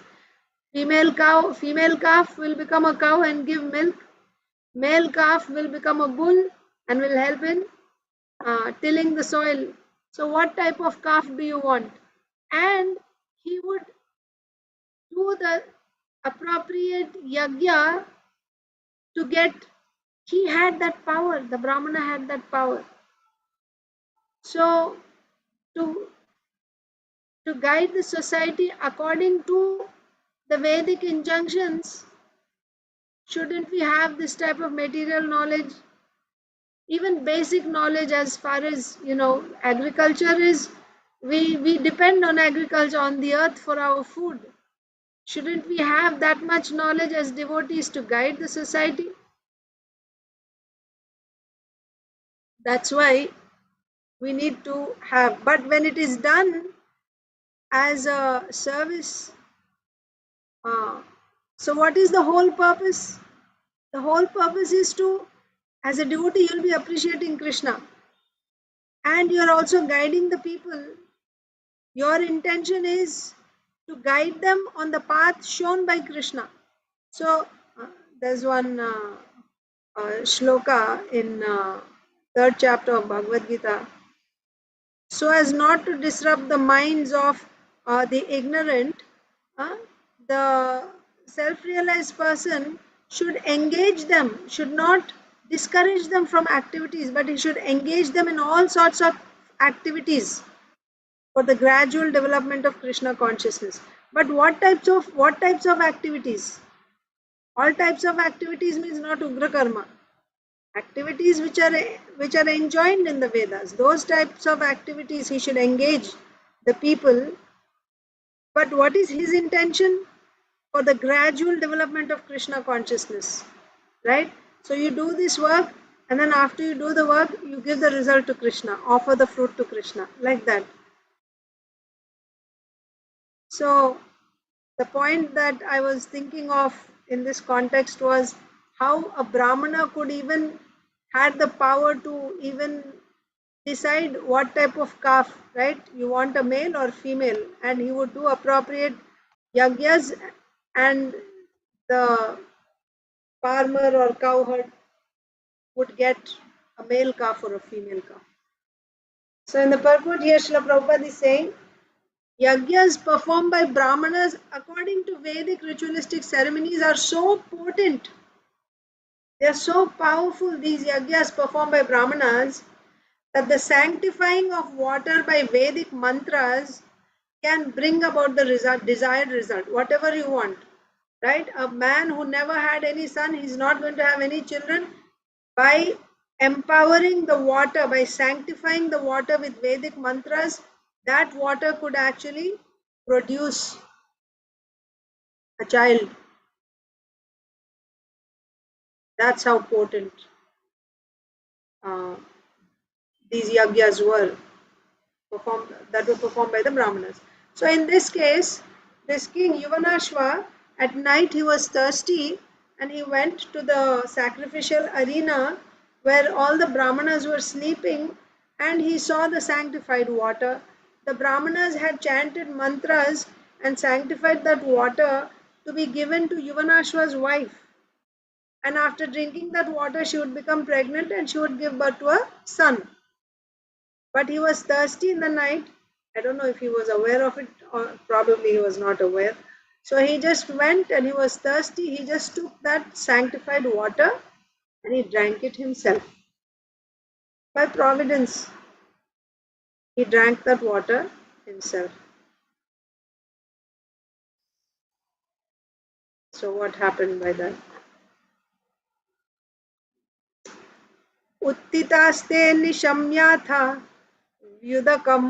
Female calf will become a cow and give milk. Male calf will become a bull and will help in tilling the soil. So what type of calf do you want? And he would do the appropriate yagya to get, he had that power, the Brahmana had that power. So to guide the society according to the Vedic injunctions, shouldn't we have this type of material knowledge? Even basic knowledge as far as, agriculture is, we depend on agriculture, on the earth for our food. Shouldn't we have that much knowledge as devotees to guide the society? That's why we need to have, but when it is done as a service, so what is the whole purpose? The whole purpose is to, as a devotee, you'll be appreciating Krishna, and you're also guiding the people. Your intention is to guide them on the path shown by Krishna. So there's one shloka in third chapter of Bhagavad Gita. So as not to disrupt the minds of the ignorant, the self-realized person should engage them, should not discourage them from activities, but he should engage them in all sorts of activities for the gradual development of Krishna consciousness. But what types of activities? All types of activities means not ugra karma. Activities which are enjoined in the Vedas. Those types of activities he should engage the people. But what is his intention? For the gradual development of Krishna consciousness, right? So you do this work And then after you do the work, you give the result to Krishna, offer the fruit to Krishna, like that. So the point that I was thinking of in this context was how a Brahmana could even had the power to even decide what type of calf, right? You want a male or female, and he would do appropriate yagyas, and the farmer or cowherd would get a male calf or a female calf. So in the purport here, Srila Prabhupada is saying, yagyas performed by Brahmanas according to Vedic ritualistic ceremonies are so potent. They are so powerful, these yagyas performed by Brahmanas, that the sanctifying of water by Vedic mantras can bring about the desired result, whatever you want. Right? A man who never had any son, he's not going to have any children. By empowering the water, by sanctifying the water with Vedic mantras, that water could actually produce a child. That's how potent these yagyas were performed, that were performed by the Brahmanas. So in this case, this king Yuvanashva, at night he was thirsty and he went to the sacrificial arena where all the Brahmanas were sleeping, and he saw the sanctified water. The Brahmanas had chanted mantras and sanctified that water to be given to Yuvanashva's wife. And after drinking that water, she would become pregnant and she would give birth to a son. But he was thirsty in the night. I don't know if he was aware of it, or probably he was not aware. So he just went and he was thirsty. He just took that sanctified water and he drank it himself. By providence, he drank that water himself. So what happened by that? उत्थितास्ते निशम्याथा व्युदकं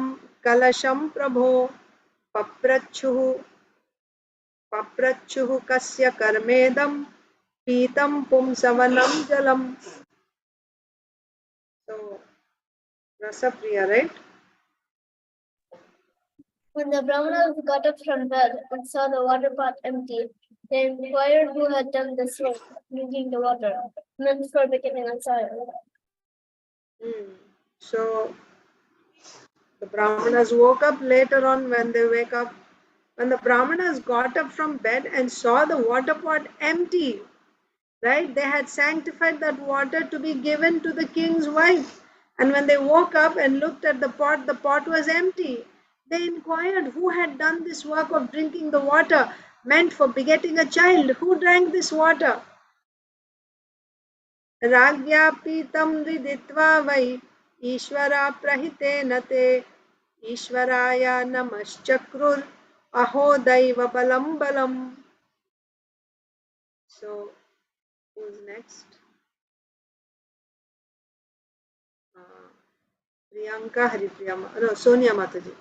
कलशं प्रभो पप्रच्छुः कस्य कर्मेदं पीतं पुंसवनं जलम्. So Rasapriya, right? When the Brahmanas got up from bed and saw the water pot empty, they inquired who had done this work, drinking the water, meant for becoming a child. So the Brahmanas woke up later on. When they wake up, when the Brahmanas got up from bed and saw the water pot empty, right? They had sanctified that water to be given to the king's wife. And when they woke up and looked at the pot was empty. They inquired who had done this work of drinking the water meant for begetting a child. Who drank this water? राज्ञा पीतं विदित्वा वै ईश्वरा प्रहितेन ते ईश्वराय नमश्चक्रुर् अहो दैव बलं बलम्. So who's next? Priyanka Haripriya, no, Sonia Mataji.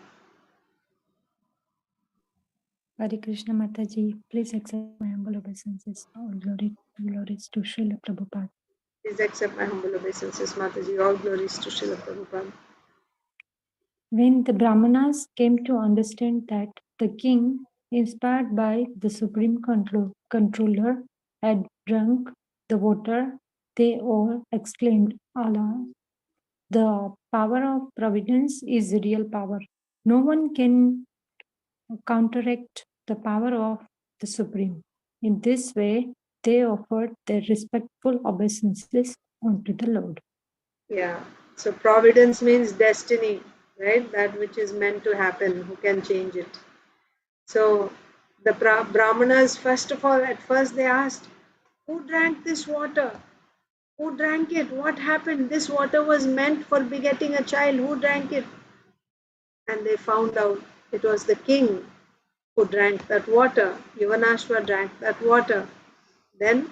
Hare Krishna Mataji, please accept my humble obeisances. All glories to Srila Prabhupada. Please accept my humble obeisances, Mataji. All glories to Srila Prabhupada. When the Brahmanas came to understand that the king, inspired by the supreme controller, had drunk the water, they all exclaimed, Allah, the power of providence is real power. No one can counteract the power of the Supreme. In this way, they offered their respectful obeisances unto the Lord. Yeah. So providence means destiny, right? That which is meant to happen. Who can change it? So the Brahmanas, first of all, at first they asked, who drank this water? Who drank it? What happened? This water was meant for begetting a child. Who drank it? And they found out it was the king who drank that water. Yuvanashva drank that water. Then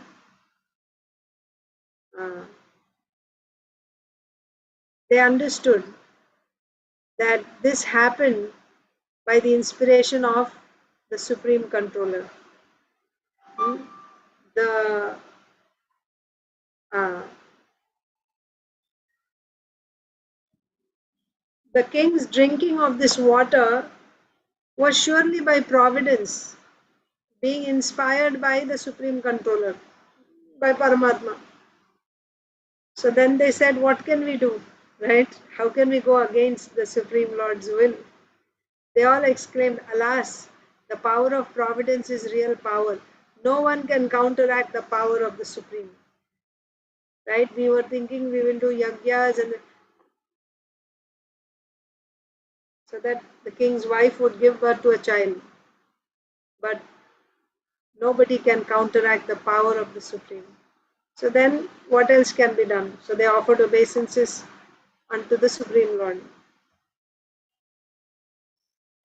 they understood that this happened by the inspiration of the Supreme Controller. The the king's drinking of this water was surely by providence, being inspired by the Supreme Controller, by Paramatma. So then they said, what can we do? Right? How can we go against the Supreme Lord's will? They all exclaimed, alas, the power of providence is real power. No one can counteract the power of the Supreme. Right? We were thinking we will do yagyas and so that the king's wife would give birth to a child. But nobody can counteract the power of the Supreme. So then what else can be done? So they offered obeisances unto the Supreme Lord.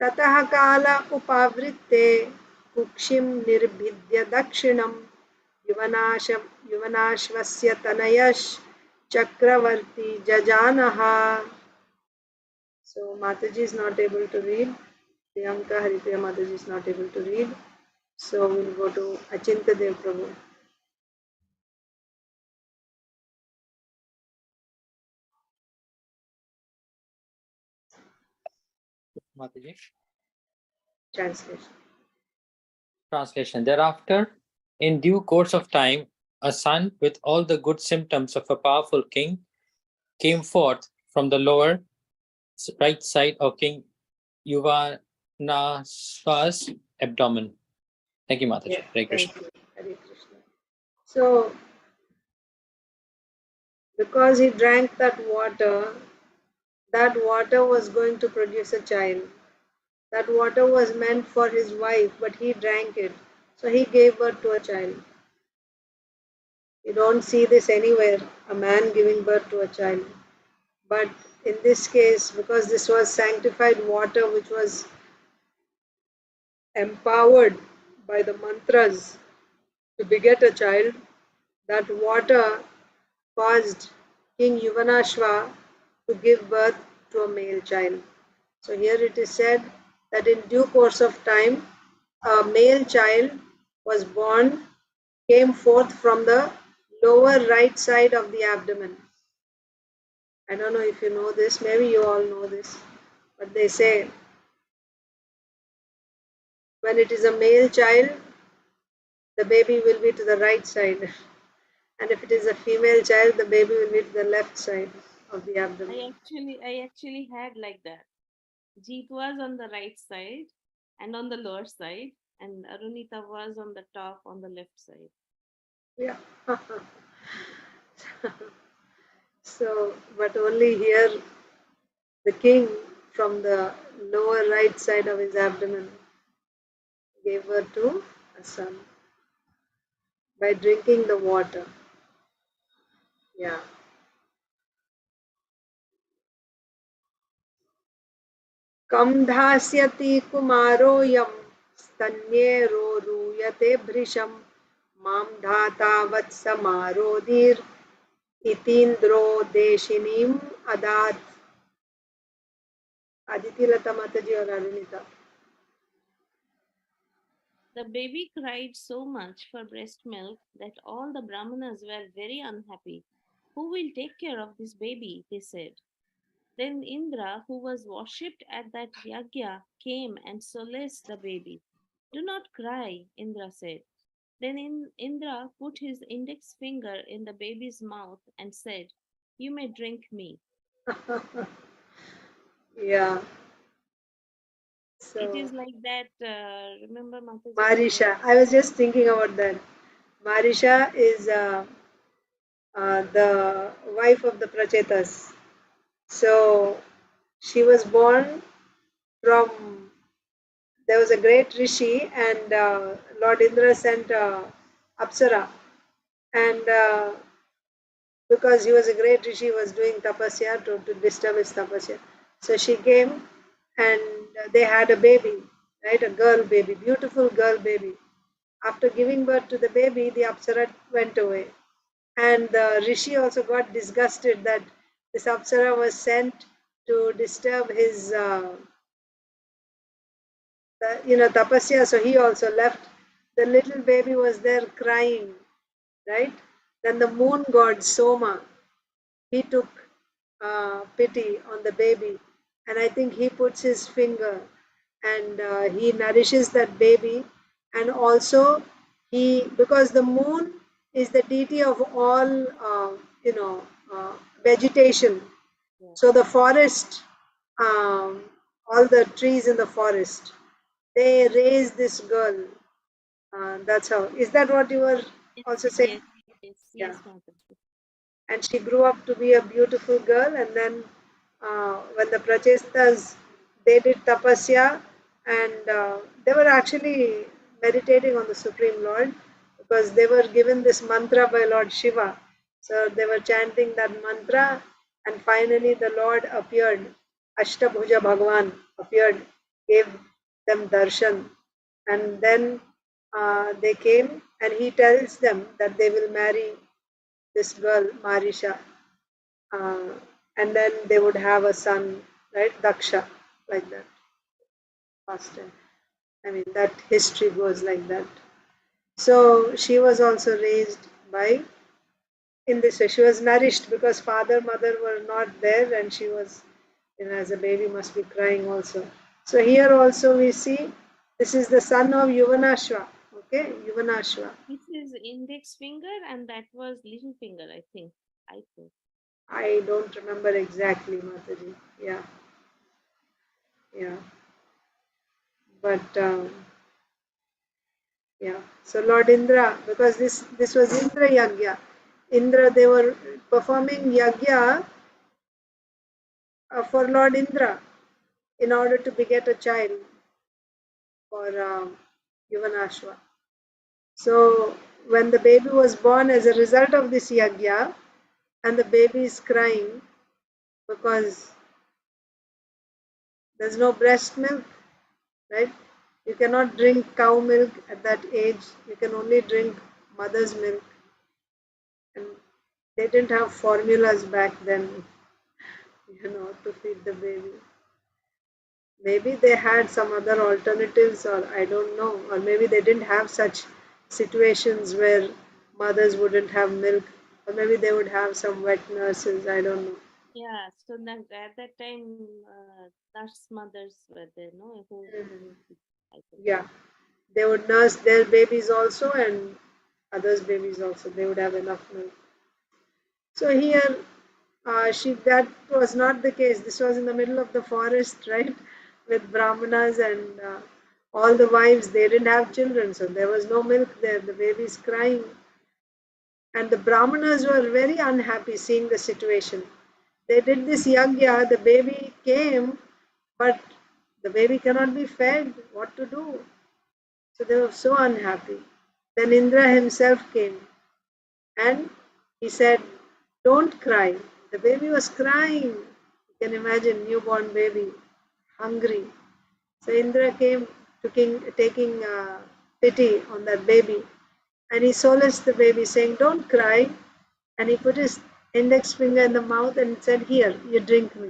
ततः काल उपावृत्ते कुक्षिं निर्भिद्य दक्षिणं युवनाश्वस्य तनयश्चक्रवर्ती जजानः. So Mataji is not able to read. Priyanka Haripriya Mataji is not able to read. So we'll go to Achinta Dev Prabhu. Mataji. Translation. Thereafter, in due course of time, a son with all the good symptoms of a powerful king came forth from the lower right side of King Yuvanasva's abdomen. Thank you, Mataji. Yeah, Hare thank Krishna. you. Hare Krishna. So, because he drank that water was going to produce a child. That water was meant for his wife, but he drank it. So he gave birth to a child. You don't see this anywhere, a man giving birth to a child. But in this case, because this was sanctified water which was empowered by the mantras to beget a child, that water caused King Yuvanashva to give birth to a male child. So here it is said that in due course of time, a male child was born, came forth from the lower right side of the abdomen. I don't know if you know this, maybe you all know this, but they say when it is a male child, the baby will be to the right side. And if it is a female child, the baby will be to the left side of the abdomen. I actually had like that. Jeet was on the right side and on the lower side, and Arunita was on the top on the left side. Yeah. So, but only here, the king from the lower right side of his abdomen gave birth to a son by drinking the water. Yeah. Kam dhasyati kumaroyam stanye roruyate bhrisham mam dhata vatsamarodhir itindro deshinim adat. Aditi Lata Mataji or Arunita. The baby cried so much for breast milk that all the Brahmanas were very unhappy. Who will take care of this baby? They said. Then Indra, who was worshipped at that yagya, came and solaced the baby. Do not cry, Indra said. Then Indra put his index finger in the baby's mouth and said, You may drink me. Yeah. So, It is like that. Remember, Mataji? Marisha. I was just thinking about that. Marisha is the wife of the Prachetas. So, she was born from, there was a great rishi, and Lord Indra sent Apsara. And because he was a great rishi, he was doing tapasya to disturb his tapasya. So she came and they had a baby, right? A girl baby, beautiful girl baby. After giving birth to the baby, the Apsara went away. And the rishi also got disgusted that this Apsara was sent to disturb his, tapasya. So he also left. The little baby was there crying, right? Then the moon god Soma, he took pity on the baby and I think he puts his finger and he nourishes that baby, and also because the moon is the deity of all vegetation. Yeah. So the forest, all the trees in the forest, they raise this girl. That's how. Is that what you were also saying? Yeah. Yes, Mataji. And she grew up to be a beautiful girl, and then when the Prachestas, they did tapasya, and they were actually meditating on the Supreme Lord, because they were given this mantra by Lord Shiva. So they were chanting that mantra, and finally the Lord appeared. Ashtabhuja Bhagavan appeared, gave them darshan, and then they came, and he tells them that they will marry this girl Marisha, uh, and then they would have a son, right? Daksha, like that. Faster. I mean, that history goes like that. So she was also raised by, in this way, she was nourished because father, mother were not there, and she was, as a baby, must be crying also. So here also we see this is the son of Yuvanashva. Okay, Yuvanashva. This is index finger, and that was little finger, I think. I don't remember exactly, Mataji. Yeah, yeah. But yeah, so Lord Indra, because this was Indra Yagya. Indra, they were performing Yagya for Lord Indra in order to beget a child for Yuvanashva. So when the baby was born as a result of this Yagya, and the baby is crying because there's no breast milk, right? You cannot drink cow milk at that age. You can only drink mother's milk. And they didn't have formulas back then, to feed the baby. Maybe they had some other alternatives, or I don't know, or maybe they didn't have such situations where mothers wouldn't have milk, or maybe they would have some wet nurses, I don't know. Yeah, so then at that time, nurse mothers were there, no? Yeah, they would nurse their babies also, and others' babies also. They would have enough milk. So here, that was not the case. This was in the middle of the forest, right, with brahmanas, and all the wives. They didn't have children, so there was no milk there. The baby's crying, and the brahmanas were very unhappy seeing the situation. They did this yagya. The baby came, but the baby cannot be fed. What to do? So they were so unhappy. Then Indra himself came, and he said, "Don't cry." The baby was crying. You can imagine, newborn baby, hungry. So Indra came taking pity on that baby, and he solaced the baby, saying, "Don't cry." And he put his index finger in the mouth and said, "Here, you drink me."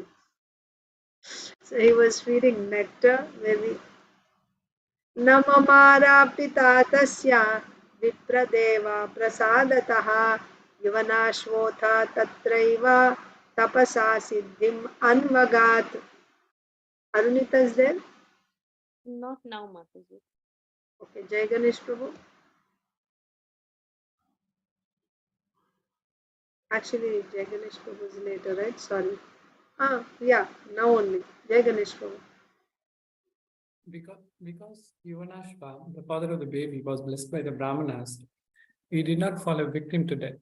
So he was feeding nectar, maybe. नममारापिता तस्या विप्रदेव प्रसादतः युवनाश्वोऽथ तत्रैव तपसा सिद्धिम् अन्वगात्. Arunita is there? Not now, Mataji. Okay, Jai Ganesh Prabhu. Actually, Jai Ganesh Prabhu is later, right? Sorry. Yeah, now only. Jai Ganesh Prabhu. Because Yuvanashva, the father of the baby, was blessed by the Brahmanas, he did not fall a victim to death.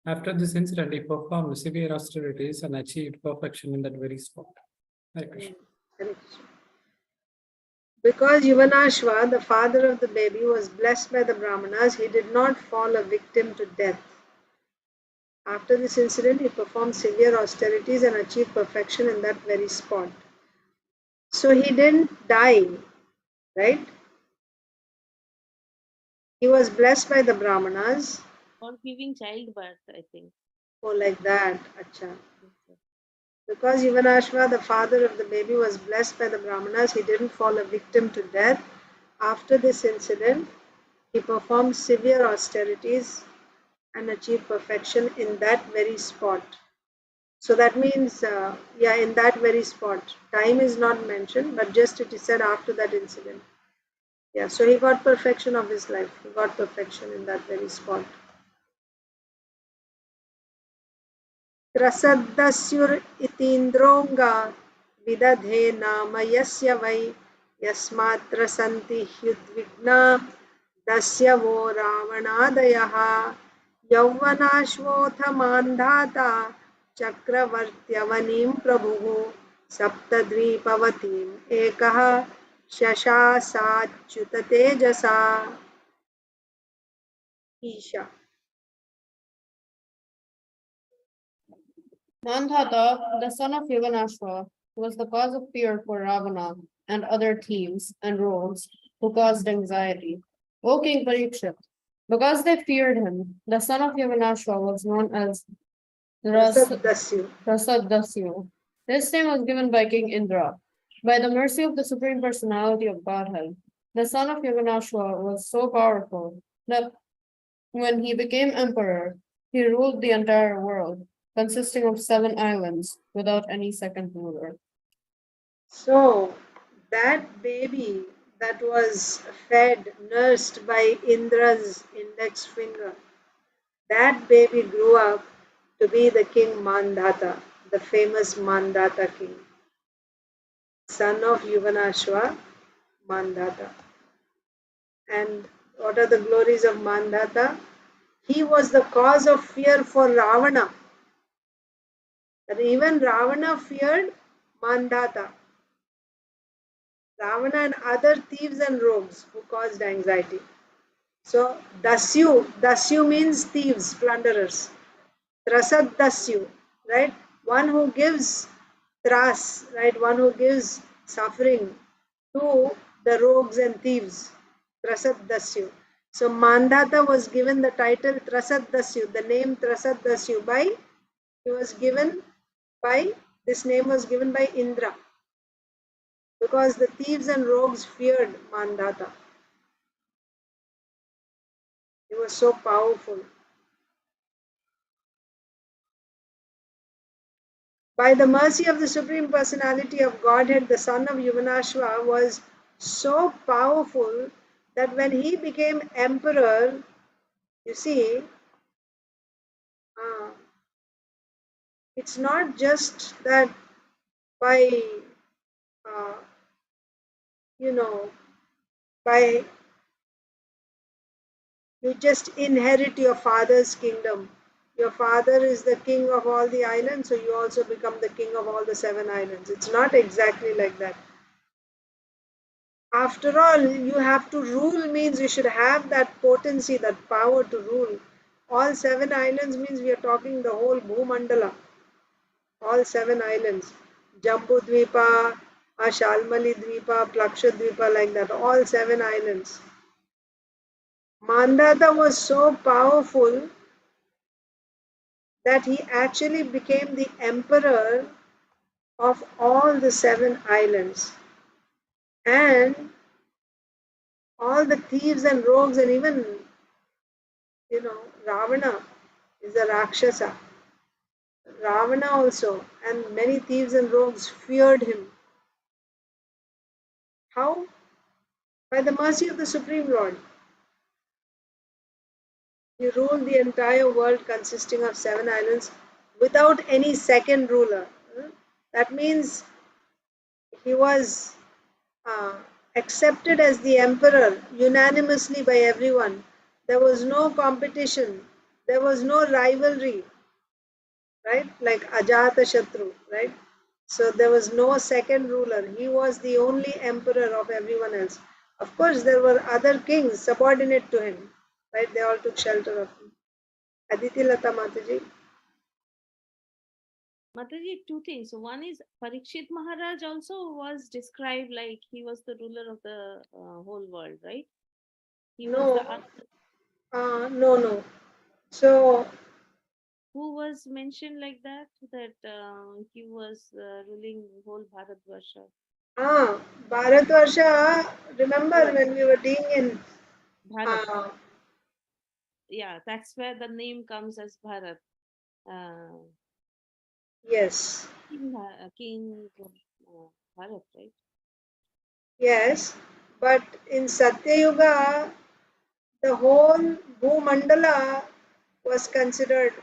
After this incident, he performed severe austerities and achieved perfection in that very spot. Hare Krishna. Hare Krishna. Because Yuvanashva, the father of the baby, was blessed by the Brahmanas, he did not fall a victim to death. After this incident, he performed severe austerities and achieved perfection in that very spot. So he didn't die, right? He was blessed by the Brahmanas. Or giving childbirth, I think. Oh, like that. Acha. Because Yuvanashva, the father of the baby, was blessed by the Brahmanas, he didn't fall a victim to death. After this incident, he performed severe austerities and achieved perfection in that very spot. So that means, yeah, in that very spot. Time is not mentioned, but just it is said after that incident. Yeah, so he got perfection of his life. He got perfection in that very spot. त्रसद्दस्युर इतीन्द्रोऽङ्गा विदधे नाम यस्य वै यस्मात्र सन्ति ह्युद्विग्ना दस्य वो रावणादयः यौवनाश्वोऽथ मान्धाता चक्रवर्त्यवनीं प्रभुः सप्तद्वीपवतीम् एकः शशासाच्युततेजसा Isha. Mandhata, the son of Yavanashva, was the cause of fear for Ravana and other thieves and rogues who caused anxiety. O King Parikshit, because they feared him, the son of Yavanashva was known as त्रसद्दस्यु. Rasadasyu. This name was given by King Indra. By the mercy of the Supreme Personality of Godhead, the son of Yavanashva was so powerful that when he became emperor, he ruled the entire world, consisting of 7 islands, without any second ruler. So that baby that was fed, nursed by Indra's index finger, that baby grew up to be the king Mandhata, the famous Mandhata king, son of Yuvanashva, Mandhata. And what are the glories of Mandhata? He was the cause of fear for Ravana. That even Ravana feared Mandhata. Ravana and other thieves and rogues who caused anxiety. So Dasyu means thieves, plunderers. Trasad Dasyu, right? One who gives tras, right? One who gives suffering to the rogues and thieves. Trasad Dasyu. So Mandhata was given the title Trasad Dasyu, the name Trasad Dasyu this name was given by Indra. Because the thieves and rogues feared Mandhata. He was so powerful. By the mercy of the Supreme Personality of Godhead, the son of Yuvanashva was so powerful that when he became emperor, you see, it's not just that by, by you just inherit your father's kingdom. Your father is the king of all the islands, so you also become the king of all the 7 islands. It's not exactly like that. After all, you have to rule means you should have that potency, that power to rule. All 7 islands means we are talking the whole Bhumandala. All 7 islands. Jambu Dvipa, Ashalmali Dvipa, Plaksha Dvipa, like that. All 7 islands. Mandhata was so powerful that he actually became the emperor of all the 7 islands. And all the thieves and rogues and even, Ravana is a Rakshasa. Ravana also and many thieves and rogues feared him. How? By the mercy of the Supreme Lord. He ruled the entire world consisting of 7 islands without any second ruler. That means he was accepted as the emperor unanimously by everyone. There was no competition. There was no rivalry. Right? Like Ajata Shatru, right? So there was no second ruler. He was the only emperor of everyone else. Of course, there were other kings subordinate to him, right? They all took shelter of him. Aditi Lata Mataji. Mataji, 2 things. One is Parikshit Maharaj also was described like he was the ruler of the whole world, right? He was No. So who was mentioned like that? That he was ruling whole Bharatvarsha. Bharatvarsha, remember when we were being in Bharat. Yeah, that's where the name comes as Bharat. Yes. King Bharat, right? Yes. But in Satyayuga, the whole Bhumandala was considered,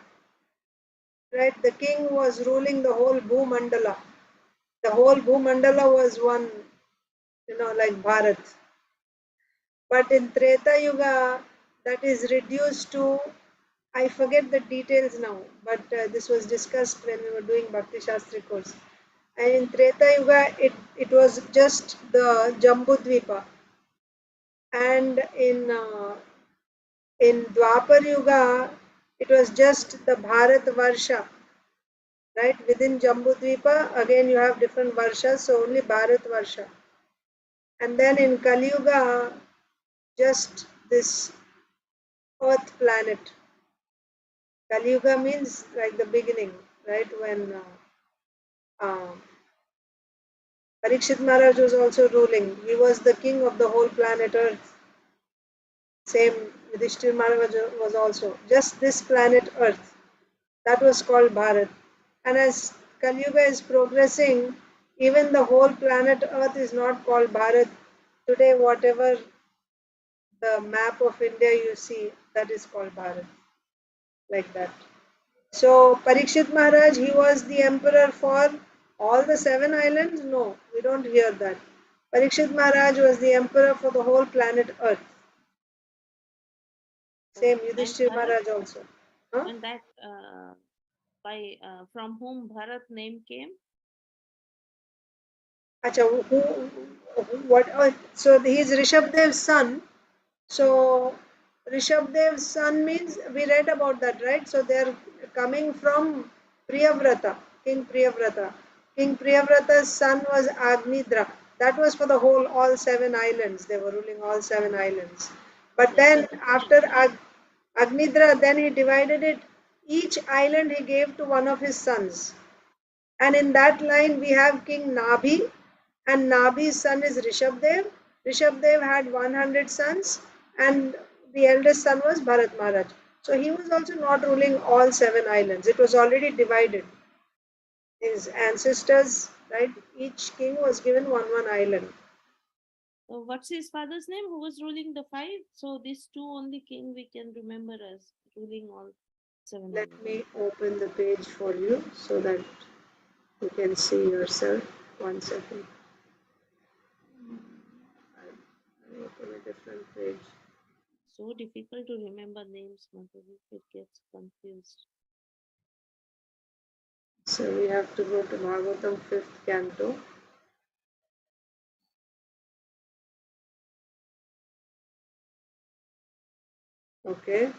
right? The king was ruling the whole Bhumandala. The whole Bhumandala was one, like Bharat. But in Treta Yuga, that is reduced to, I forget the details now, but this was discussed when we were doing Bhakti Shastri course. And in Treta Yuga, it was just the Jambudvipa. And in Dwapar Yuga, it was just the Bharat Varsha. Right? Within Jambudvipa, again you have different Varshas, so only Bharat Varsha. And then in Kali Yuga, just this Earth planet. Kali Yuga means like the beginning, right? When Parikshit Maharaj was also ruling. He was the king of the whole planet Earth. Same Yudhishthir Maharaj was also. Just this planet Earth. That was called Bharat. And as Kali Yuga is progressing, even the whole planet Earth is not called Bharat. Today, whatever the map of India you see, that is called Bharat. Like that. So, Parikshit Maharaj, he was the emperor for all the 7 islands? No, we don't hear that. Parikshit Maharaj was the emperor for the whole planet Earth. Same And Yudhishthir Bharat, Maharaj also. Huh? and that from whom Bharat name came? Acha, what? So he is Rishabdev's son. So Rishabdev's son means we read about that, right? So they are coming from Priyavrata, King Priyavrata. King Priyavrata's son was Agnidra. That was for the whole, all 7 islands. They were ruling all 7 islands. But That's a then different, after right? Agnidra, then he divided it. Each island he gave to one of his sons. And in that line we have King Nabhi, and Nabhi's son is Rishabdev. Rishabdev had 100 sons, and the eldest son was Bharat Maharaj. So he was also not ruling all 7 islands. It was already divided. His ancestors, right? Each king was given one island. So what's his father's name? Who was ruling the 5? So these 2 only king we can remember as ruling all 7 Let islands. me open the page for you so that you can see yourself. 1 second. I'll open a different page. So difficult to remember names, Mataji. It gets confused. So we have to go to Bhagavatam 5th canto. Okay.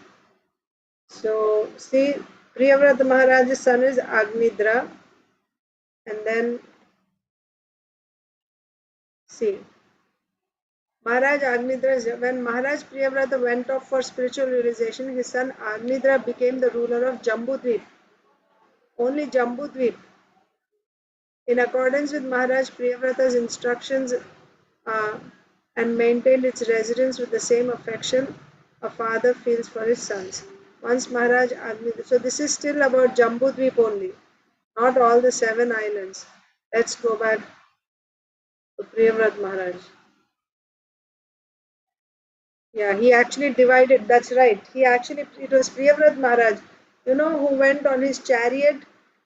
So see, Priyavrata Maharaj's son is Agnidra, and then see, Maharaj Agnidra, when Maharaj Priyavrata went off for spiritual realization, his son Agnidra became the ruler of Jambudvip. Only Jambudvip. In accordance with Maharaj Priyavrata's instructions uh, and maintained its residents with the same affection a father feels for his sons. Once Maharaj Agnidra, so this is still about Jambudvip only, not all the 7 islands. Let's go back to Priyavrat Maharaj. Yeah, he actually divided, that's right. It was Priyavrat Maharaj, who went on his chariot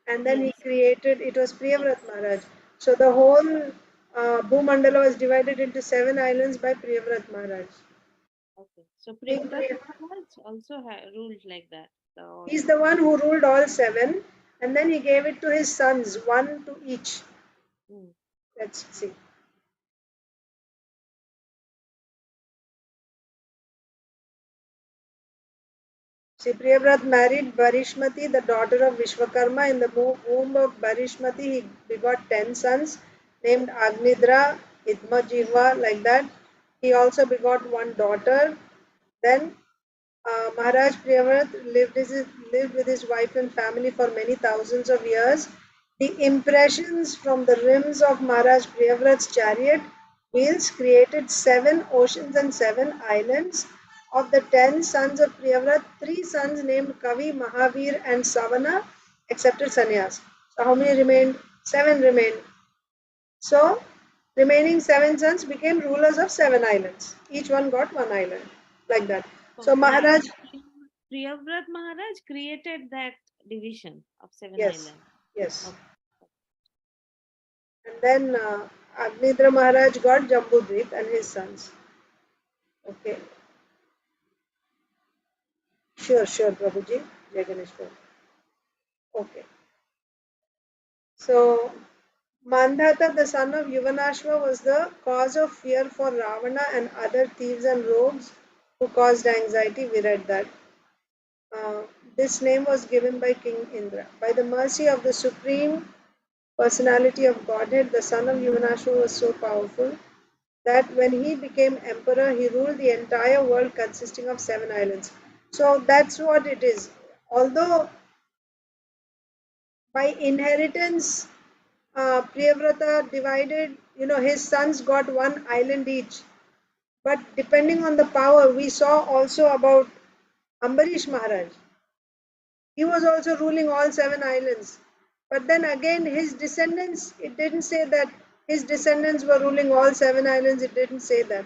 and then he Yes, created, it was yes. Priyavrat Maharaj. So the whole Bhumandala was divided into 7 islands by Priyavrat Maharaj. Okay. So King Priyavrat Priya, Maharaj also ruled like that. So, he's the one who ruled all 7 and then he gave it to his sons, one to each. mm, Let's see. See, Priyavrat married Barishmati, the daughter of Vishwakarma. In the womb of Barishmati, he begot 10 sons named Agnidra, Idmajihva, like that. He also begot one daughter. Then Maharaj Priyavrat lived with his wife and family for many thousands of years. The impressions from the rims of Maharaj Priyavrat's chariot wheels created 7 oceans and 7 islands. Of the 10 sons of Priyavrat, 3 sons named Kavi, Mahavir, and Savana accepted sannyas. So how many remained? 7 remained. So remaining 7 sons became rulers of 7 islands. Each one got 1 island, like that. So Maharaj, Priyavrat Maharaj created that division of 7 yes, islands. yes. Okay. And then Agnidra Maharaj got Jambudvip and his sons. Okay. Sure, Prabhuji. Jai Ganesh Prabhu. Okay. So Mandhata, the son of Yuvanashva, was the cause of fear for Ravana and other thieves and rogues who caused anxiety. We read that. This name was given by King Indra. By the mercy of the Supreme Personality of Godhead, the son of Yuvanashva was so powerful that when he became emperor, he ruled the entire world consisting of 7 islands. So that's what it is. Although by inheritance, Priyavrata divided, his sons got 1 island each. But depending on the power, we saw also about Ambarish Maharaj. He was also ruling all 7 islands. But then again, his descendants, it didn't say that his descendants were ruling all 7 islands, it didn't say that.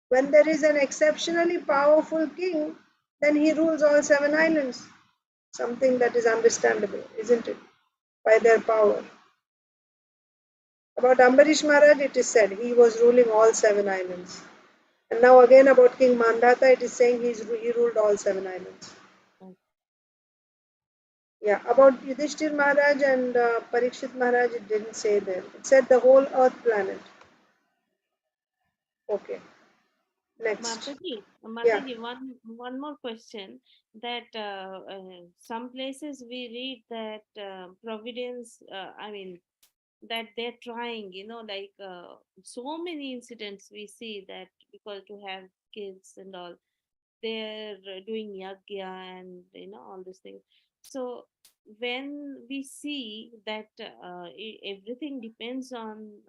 When there is an exceptionally powerful king, then he rules all 7 islands. Something that is understandable, isn't it? By their power. About Ambarish Maharaj, it is said he was ruling all 7 islands. And now again about King Mandhata, it is saying he ruled all 7 islands. Yeah, about Yudhishthir Maharaj and Parikshit Maharaj, it didn't say there. It said the whole earth planet. Okay. Next. Mataji, one more question. That some places we read that providence, that they're trying, like so many incidents we see that because to have kids and all, they're doing yagya and all these things. So when we see that everything depends on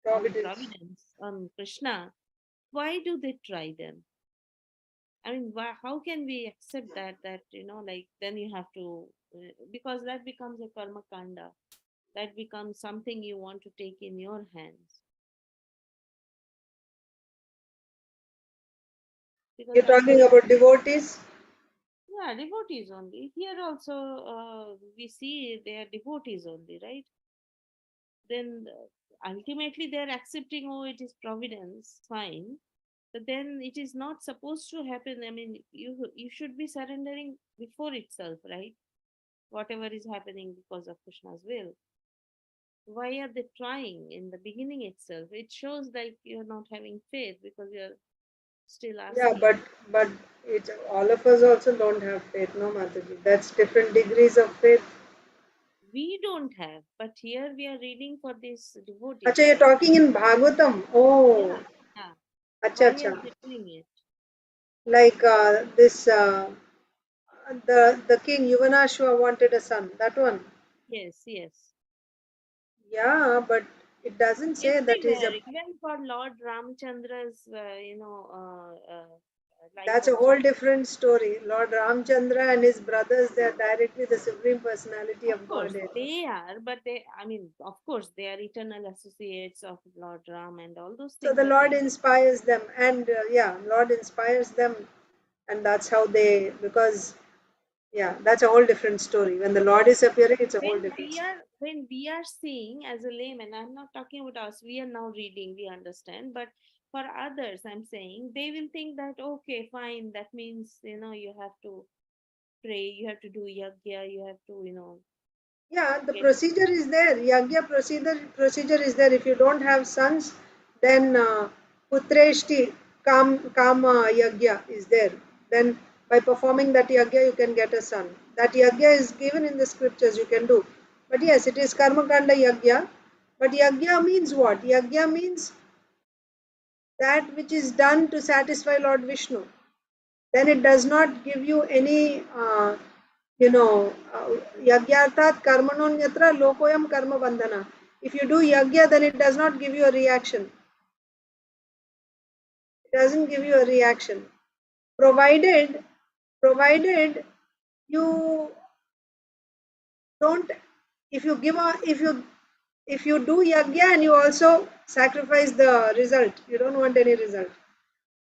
providence, on Krishna, why do they try then? I mean, how can we accept that like then you have to because that becomes a karma kanda, that becomes something you want to take in your hands. Because You're talking about devotees? yeah, devotees only. Here also we see they are devotees only, right? Then ultimately they are accepting, oh, it is providence, fine. But then it is not supposed to happen. I mean, you should be surrendering before itself, right? Whatever is happening because of Krishna's will. Why are they trying in the beginning itself? It shows like you're not having faith because you're still asking. Yeah, but all of us also don't have faith, no, Mataji. That's different degrees of faith. We don't have, but here we are reading for this devotee. Acha, you're talking in Bhagavatam. Oh. Yeah. Acha, Why acha. are they doing it? Like this, the king Yuvanashva wanted a son. That one. Yes. Yeah, but it doesn't say that he's Everywhere, a. even for Lord Ramchandra's, life That's a also. whole different story. Lord Ramchandra and his brothers, they are directly the Supreme Personality of Of course, Godhead. they are, but of course, they are eternal associates of Lord Ram and all those So things. the Lord inspires them, and Lord inspires them, and that's how they, because that's a whole different story. When the Lord is appearing, it's a whole different story. When we are seeing as a layman, I'm not talking about us, we are now reading, we understand, but for others, I'm saying they will think that, okay, fine, that means, you have to pray, you have to do yagya, you have to, Yeah, the procedure is there. Yagya procedure is there. If you don't have sons, then putreshti kama yagya is there. Then by performing that yagya, you can get a son. That yagya is given in the scriptures. You can do. But yes, it is karma kanda yagya. But yagya means what? Yagya means that which is done to satisfy Lord Vishnu. Then it does not give you any yagyarthat karmanonyatra lokoyam karma bandhana. If you do yagya, then it does not give you a reaction. It doesn't give you a reaction. Provided you don't if you give a, if you do yajna and you also sacrifice the result, you don't want any result.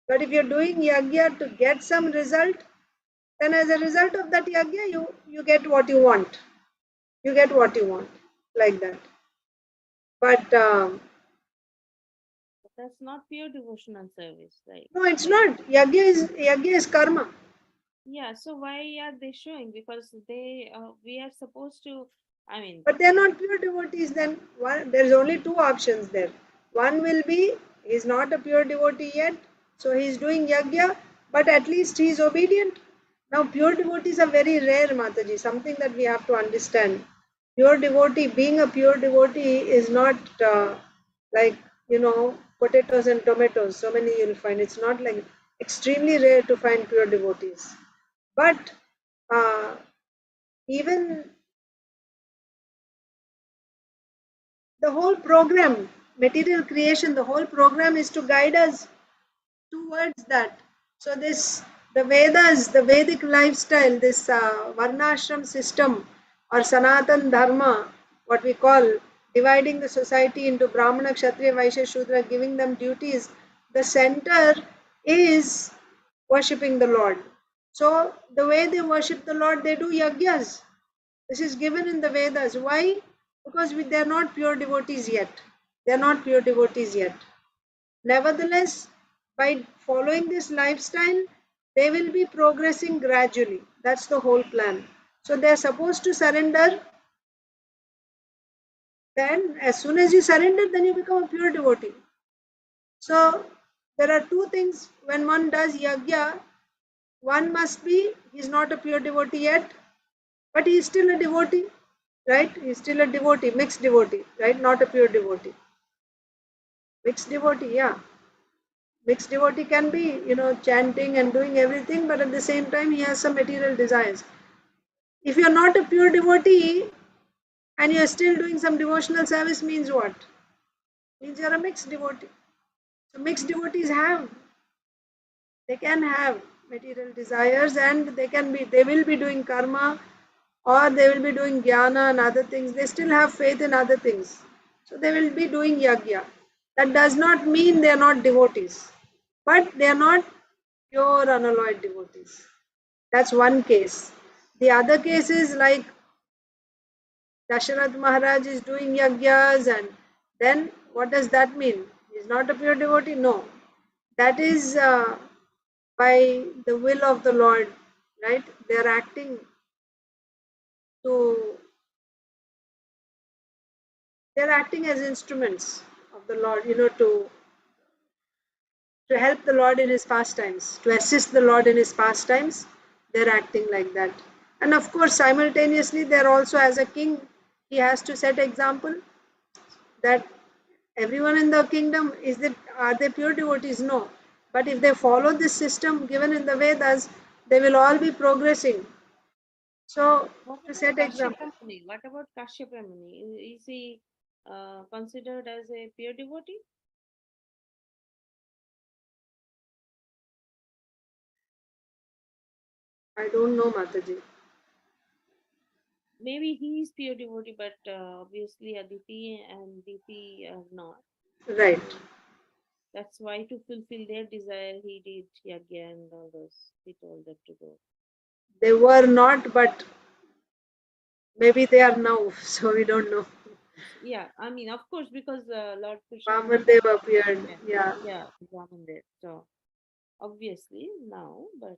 But if you're doing yajna to get some result, then as a result of that yajna, you get what you want. You get what you want, like that. But That's not pure devotional service, right? no, it's not. Yajna is karma. Yeah, so why are they showing? Because we are supposed to, I mean, But they are not pure devotees. Then there is only two options there. One will be he is not a pure devotee yet, so he is doing yajna, but at least he is obedient. Now, pure devotees are very rare, Mataji. Something that we have to understand. Pure devotee, being a pure devotee, is not like potatoes and tomatoes. So many you'll find. It's not like extremely rare to find pure devotees. But uh, even the whole program, material creation, the whole program is to guide us towards that. So the Vedas, the Vedic lifestyle, this Varnashram system or Sanatan Dharma, what we call dividing the society into Brahmana, Kshatriya, Vaishya, Shudra, giving them duties, the center is worshipping the Lord. So the way they worship the Lord, they do yajnas. This is given in the Vedas. Why? Because they are not pure devotees yet. They are not pure devotees yet. Nevertheless, by following this lifestyle, they will be progressing gradually. That's the whole plan. So they are supposed to surrender. Then, as soon as you surrender, then you become a pure devotee. So there are two things when one does yajna. One must be he is not a pure devotee yet, but he is still a devotee, right? He is still a devotee, mixed devotee, right? Not a pure devotee. Mixed devotee, yeah. Mixed devotee can be, chanting and doing everything, but at the same time, he has some material desires. If you're not a pure devotee and you're still doing some devotional service, means what? Means you're a mixed devotee. So mixed devotees they can have material desires and they will be doing karma or they will be doing jnana and other things. They still have faith in other things. So they will be doing yajna. That does not mean they are not devotees. But they are not pure unalloyed devotees. That's one case. The other case is like Dasharath Maharaj is doing yajnas, and then what does that mean? He's not a pure devotee? No. That is by the will of the Lord, right? They are acting to, they're acting as instruments of the Lord, to help the Lord in his pastimes, to assist the Lord in his pastimes. They're acting like that. And of course, simultaneously, they're also, as a king, he has to set example that everyone in the kingdom are they pure devotees? No. But if they follow this system given in the Vedas, they will all be progressing. So, what to about set example. Kashyapa Muni? What about Kashyapa Muni? Is he considered as a pure devotee? I don't know, Mataji. Maybe he is pure devotee, but obviously Aditi and Diti are not. Right. So that's why to fulfill their desire, he did yajna and all those. He told them to go. They were not, but maybe they are now, so we don't know. Yeah, I mean, of course, because Lord Krishna Vamandev appeared, yeah. yeah, Brahman. So obviously now, but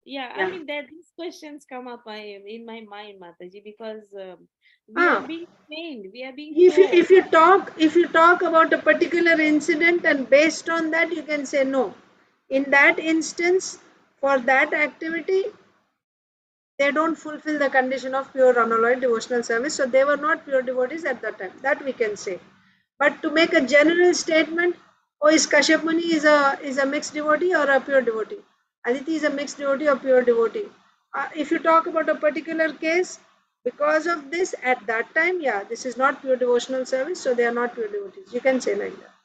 yeah, I Yeah. mean that these questions come up in my mind, Mataji, because we are Ah, being trained, we are being if you told. if you talk about a particular incident and based on that you can say no. In that instance, for that activity, they don't fulfill the condition of pure unalloyed devotional service, so they were not pure devotees at that time. That we can say. But to make a general statement, oh, is Kashyap Muni is a mixed devotee or a pure devotee? Aditi is a mixed devotee or pure devotee? If you talk about a particular case, because of this at that time, yeah, this is not pure devotional service, so they are not pure devotees. You can say like that.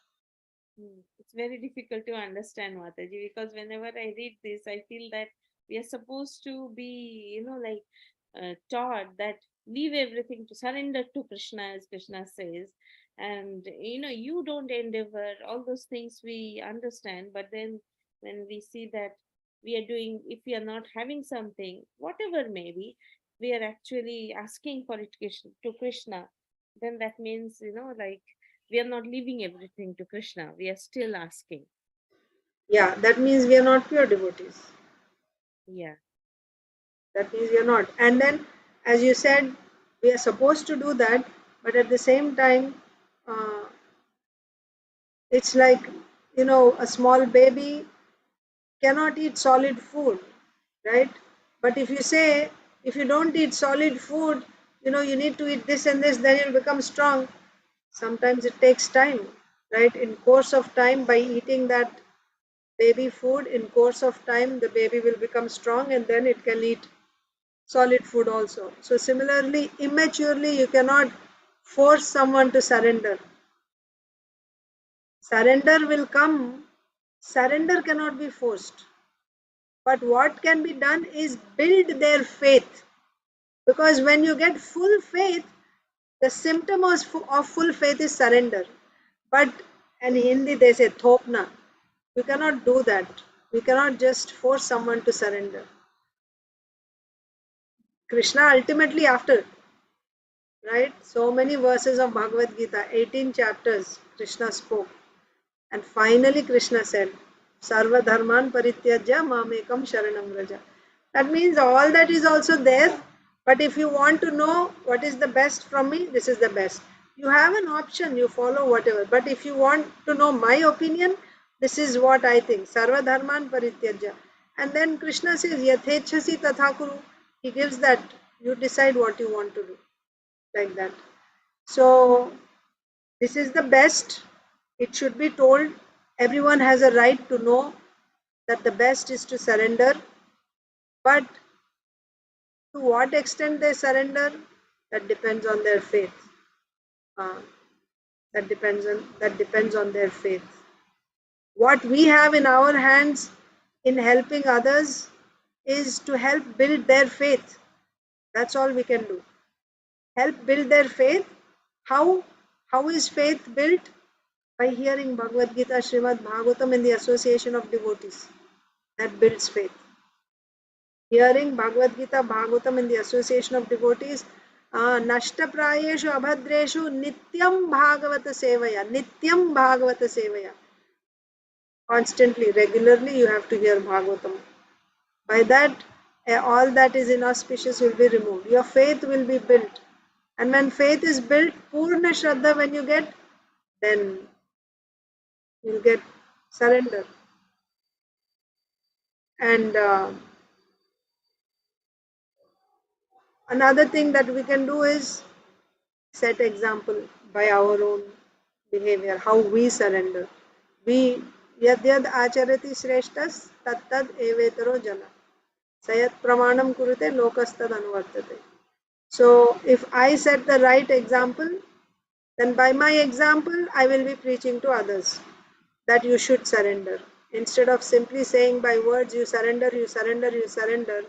It's very difficult to understand, Mataji, because whenever I read this, I feel that we are supposed to be, like taught that leave everything, to surrender to Krishna, as Krishna says. And you don't endeavor, all those things we understand, but then when we see that we are doing, if we are not having something, whatever may be, we are actually asking for it to Krishna, then that means, like, we are not leaving everything to Krishna, we are still asking. Yeah, that means we are not pure devotees. Yeah. That means we are not. And then, as you said, we are supposed to do that, but at the same time, uh, it's like, a small baby cannot eat solid food, right? But if you say, if you don't eat solid food, you need to eat this and this, then you'll become strong. Sometimes it takes time, right? In course of time, by eating that baby food, in course of time, the baby will become strong, and then it can eat solid food also. So similarly, immaturely, you cannot force someone to surrender. Surrender will come. Surrender cannot be forced. But what can be done is build their faith. Because when you get full faith, the symptom of full faith is surrender. But in Hindi they say thopna. You cannot do that. We cannot just force someone to surrender. Krishna ultimately, after, right, so many verses of Bhagavad Gita, 18 chapters, Krishna spoke. And finally Krishna said, Sarva dharman parityajya mamekam sharanam vraja. That means all that is also there, but if you want to know what is the best from me, this is the best. You have an option, you follow whatever. But if you want to know my opinion, this is what I think. Sarva dharman parityajya. And then Krishna says, Yathechasi tatha kuru. He gives that, you decide what you want to do. Like that. So this is the best. It should be told. Everyone has a right to know that the best is to surrender. But to what extent they surrender, that depends on their faith. That depends on their faith. What we have in our hands in helping others is to help build their faith. That's all we can do. Help build their faith. How? How is faith built? By hearing Bhagavad Gita, Srimad Bhagavatam in the association of devotees. That builds faith. Hearing Bhagavad Gita, Bhagavatam in the association of devotees, Nashta Prayeshu Abhadreshu Nityam Bhagavata Sevaya. Nityam Bhagavata Sevaya. Constantly, regularly, you have to hear Bhagavatam. By that, all that is inauspicious will be removed. Your faith will be built. And when faith is built, Purna Shraddha, when you get, then you'll get surrender. And another thing that we can do is set example by our own behavior, how we surrender. We yad yad acharati shreshtas tad tad evetaro jana. Sayat pramanam kurute lokastad anuvartate. So if I set the right example, then by my example I will be preaching to others that you should surrender. Instead of simply saying by words, you surrender, you surrender, you surrender,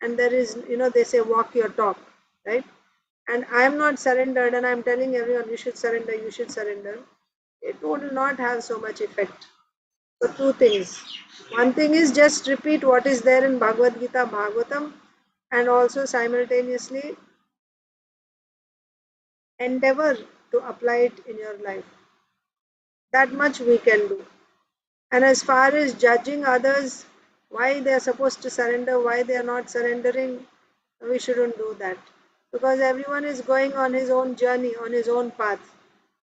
and there is, they say walk your talk, right? And I am not surrendered and I am telling everyone you should surrender, you should surrender, it will not have so much effect. So two things. One thing is just repeat what is there in Bhagavad Gita, Bhagavatam, and also simultaneously endeavor to apply it in your life. That much we can do. And as far as judging others, why they are supposed to surrender, why they are not surrendering, we shouldn't do that. Because everyone is going on his own journey, on his own path,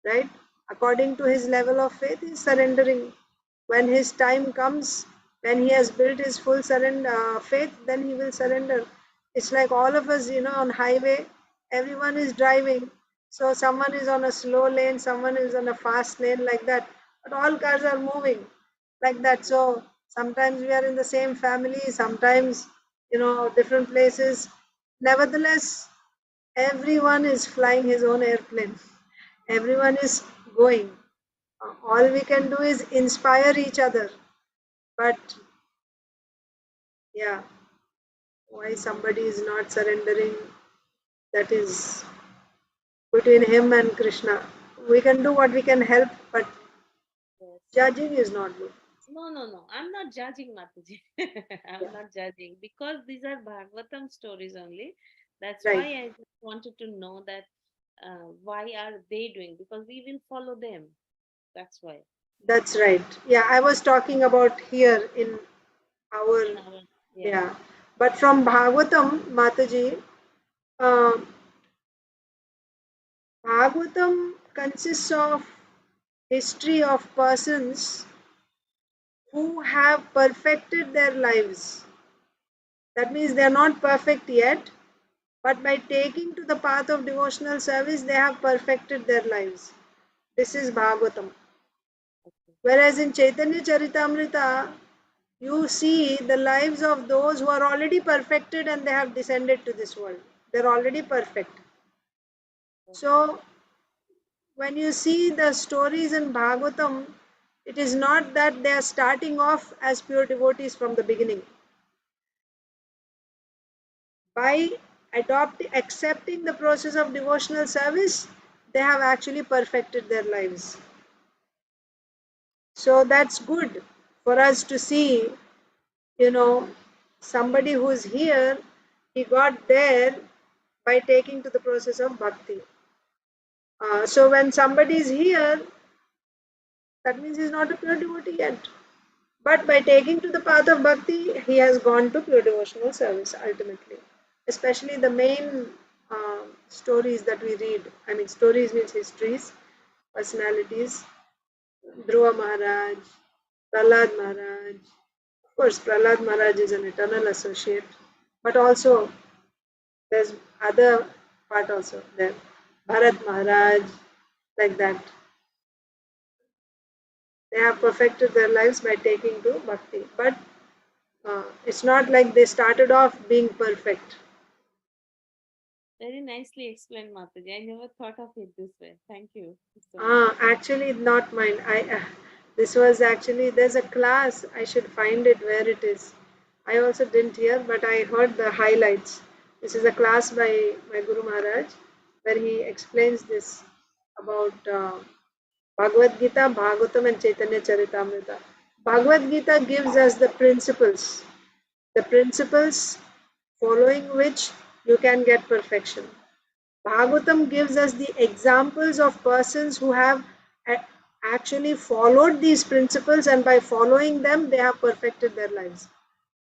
right? According to his level of faith, he is surrendering. When his time comes, when he has built his full faith, then he will surrender. It's like all of us, on highway, everyone is driving. So someone is on a slow lane, someone is on a fast lane, like that. But all cars are moving like that. So sometimes we are in the same family, sometimes, different places. Nevertheless, everyone is flying his own airplane. Everyone is going. All we can do is inspire each other. But yeah, why somebody is not surrendering, That is between him and Krishna. We can do what we can help, but Yes. judging is not good. No. I'm not judging, Mataji. I'm Yeah. not judging because these are Bhagavatam stories only. That's Right. why I just wanted to know that why are they doing? Because we will follow them. That's why. That's right. Yeah, I was talking about here in our, In our yeah. But from Bhagavatam, Mataji, um, Bhagavatam consists of history of persons who have perfected their lives. That means they are not perfect yet, but by taking to the path of devotional service, they have perfected their lives. This is Bhagavatam. Whereas in Chaitanya Charitamrita, you see the lives of those who are already perfected and they have descended to this world. They're already perfect. So when you see the stories in Bhagavatam, it is not that they are starting off as pure devotees from the beginning. By accepting the process of devotional service, they have actually perfected their lives. So that's good for us to see, somebody who is here, he got there by taking to the process of bhakti. So when somebody is here, that means he is not a pure devotee yet. But by taking to the path of bhakti, he has gone to pure devotional service ultimately. Especially the main stories that we read. I mean, stories means histories, personalities. Dhruva Maharaj, Prahlad Maharaj. Of course, Prahlad Maharaj is an eternal associate. But also, there's other part also there. Bharat Maharaj, like that. They have perfected their lives by taking to bhakti. But it's not like they started off being perfect. Very nicely explained, Mataji. I never thought of it this way. Thank you. Actually, not mine. This was actually, there's a class. I should find it where it is. I also didn't hear, but I heard the highlights. This is a class by my Guru Maharaj, where he explains this about Bhagavad Gita, Bhagavatam, and Chaitanya Charitamrita. Bhagavad Gita gives us the principles following which you can get perfection. Bhagavatam gives us the examples of persons who have actually followed these principles, and by following them, they have perfected their lives.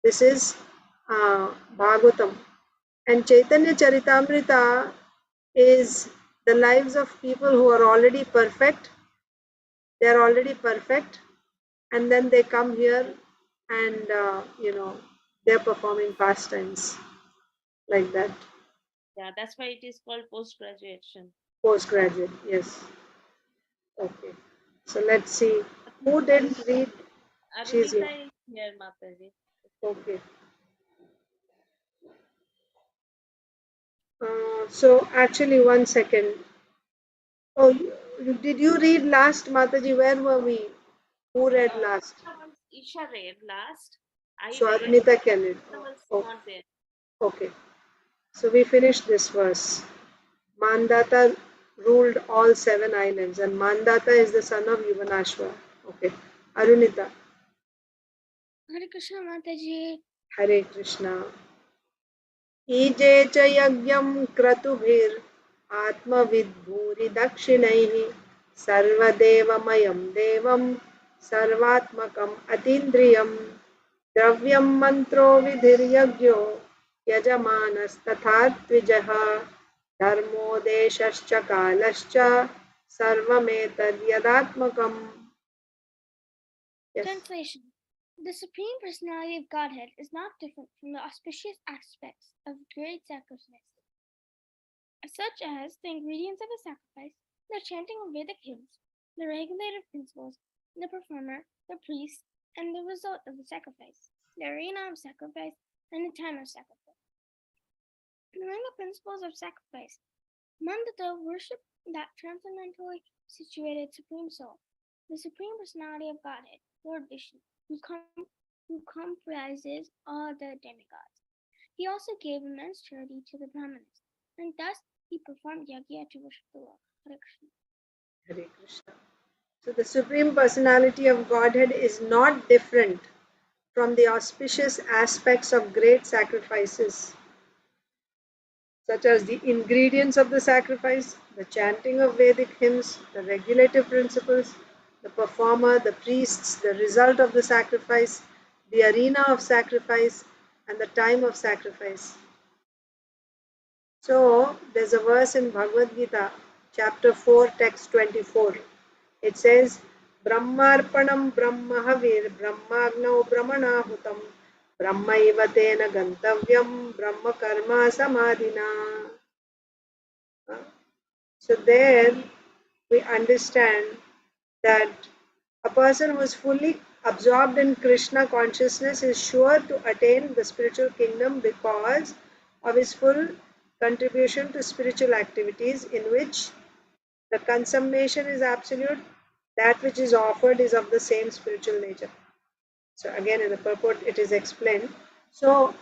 This is Bhagavatam. And Chaitanya Charitamrita is the lives of people who are already perfect. They are already perfect, and then they come here and, they're performing pastimes like that. Yeah, that's why it is called post graduation. Postgraduate, yes. Okay. So let's see. Who didn't read? She's here. Arunita is here, Mataji. Okay. So actually, 1 second. Oh, did you read last, Mataji? Where were we? Who read last? Isha read last. I So read. Arunita can read. I was Oh, not there. okay. So we finished this verse. Mandata ruled all 7 islands, and Mandata is the son of Yuvanashva. Okay. Arunita. Hare Krishna Mataji. Hare Krishna. EJ च यज्ञं क्रतुभिर् आत्मविद्भूरि दक्षिणैः सर्वदेवमयं देवं सर्वात्मकम् अतीन्द्रियं द्रव्यं मन्त्रो विधिर्यज्ञो यजमानस्तथा द्विजः धर्मो देशश्च कालश्च सर्वमेतद्यदात्मकम्. Yes. Translation. The Supreme Personality of Godhead is not different from the auspicious aspects of great sacrifice, such as the ingredients of a sacrifice, the chanting of Vedic hymns, the regulative principles, the performer, the priest, and the result of the sacrifice, the arena of sacrifice, and the time of sacrifice. Knowing the principles of sacrifice, Mandata worshipped that transcendentally situated Supreme Soul, the Supreme Personality of Godhead, Lord Vishnu, who comprises all the demigods. He also gave immense charity to the Brahmanas, And thus he performed yajna to worship the Lord. Hare Krishna. Hare Krishna. So the Supreme Personality of Godhead is not different from the auspicious aspects of great sacrifices, such as the ingredients of the sacrifice, the chanting of Vedic hymns, the regulative principles, the performer, the priests, the result of the sacrifice, the arena of sacrifice, and the time of sacrifice. So, there's a verse in Bhagavad Gita, chapter 4, text 24. It says, Brahmarpanam Brahmahavir Brahmagno Brahmanahutam Brahmaiva Tena Gantavyam Brahma Karma Samadhina. So there we understand that a person who is fully absorbed in Krishna consciousness is sure to attain the spiritual kingdom because of his full contribution to spiritual activities, in which the consummation is absolute, that which is offered is of the same spiritual nature. So again in the purport it is explained. So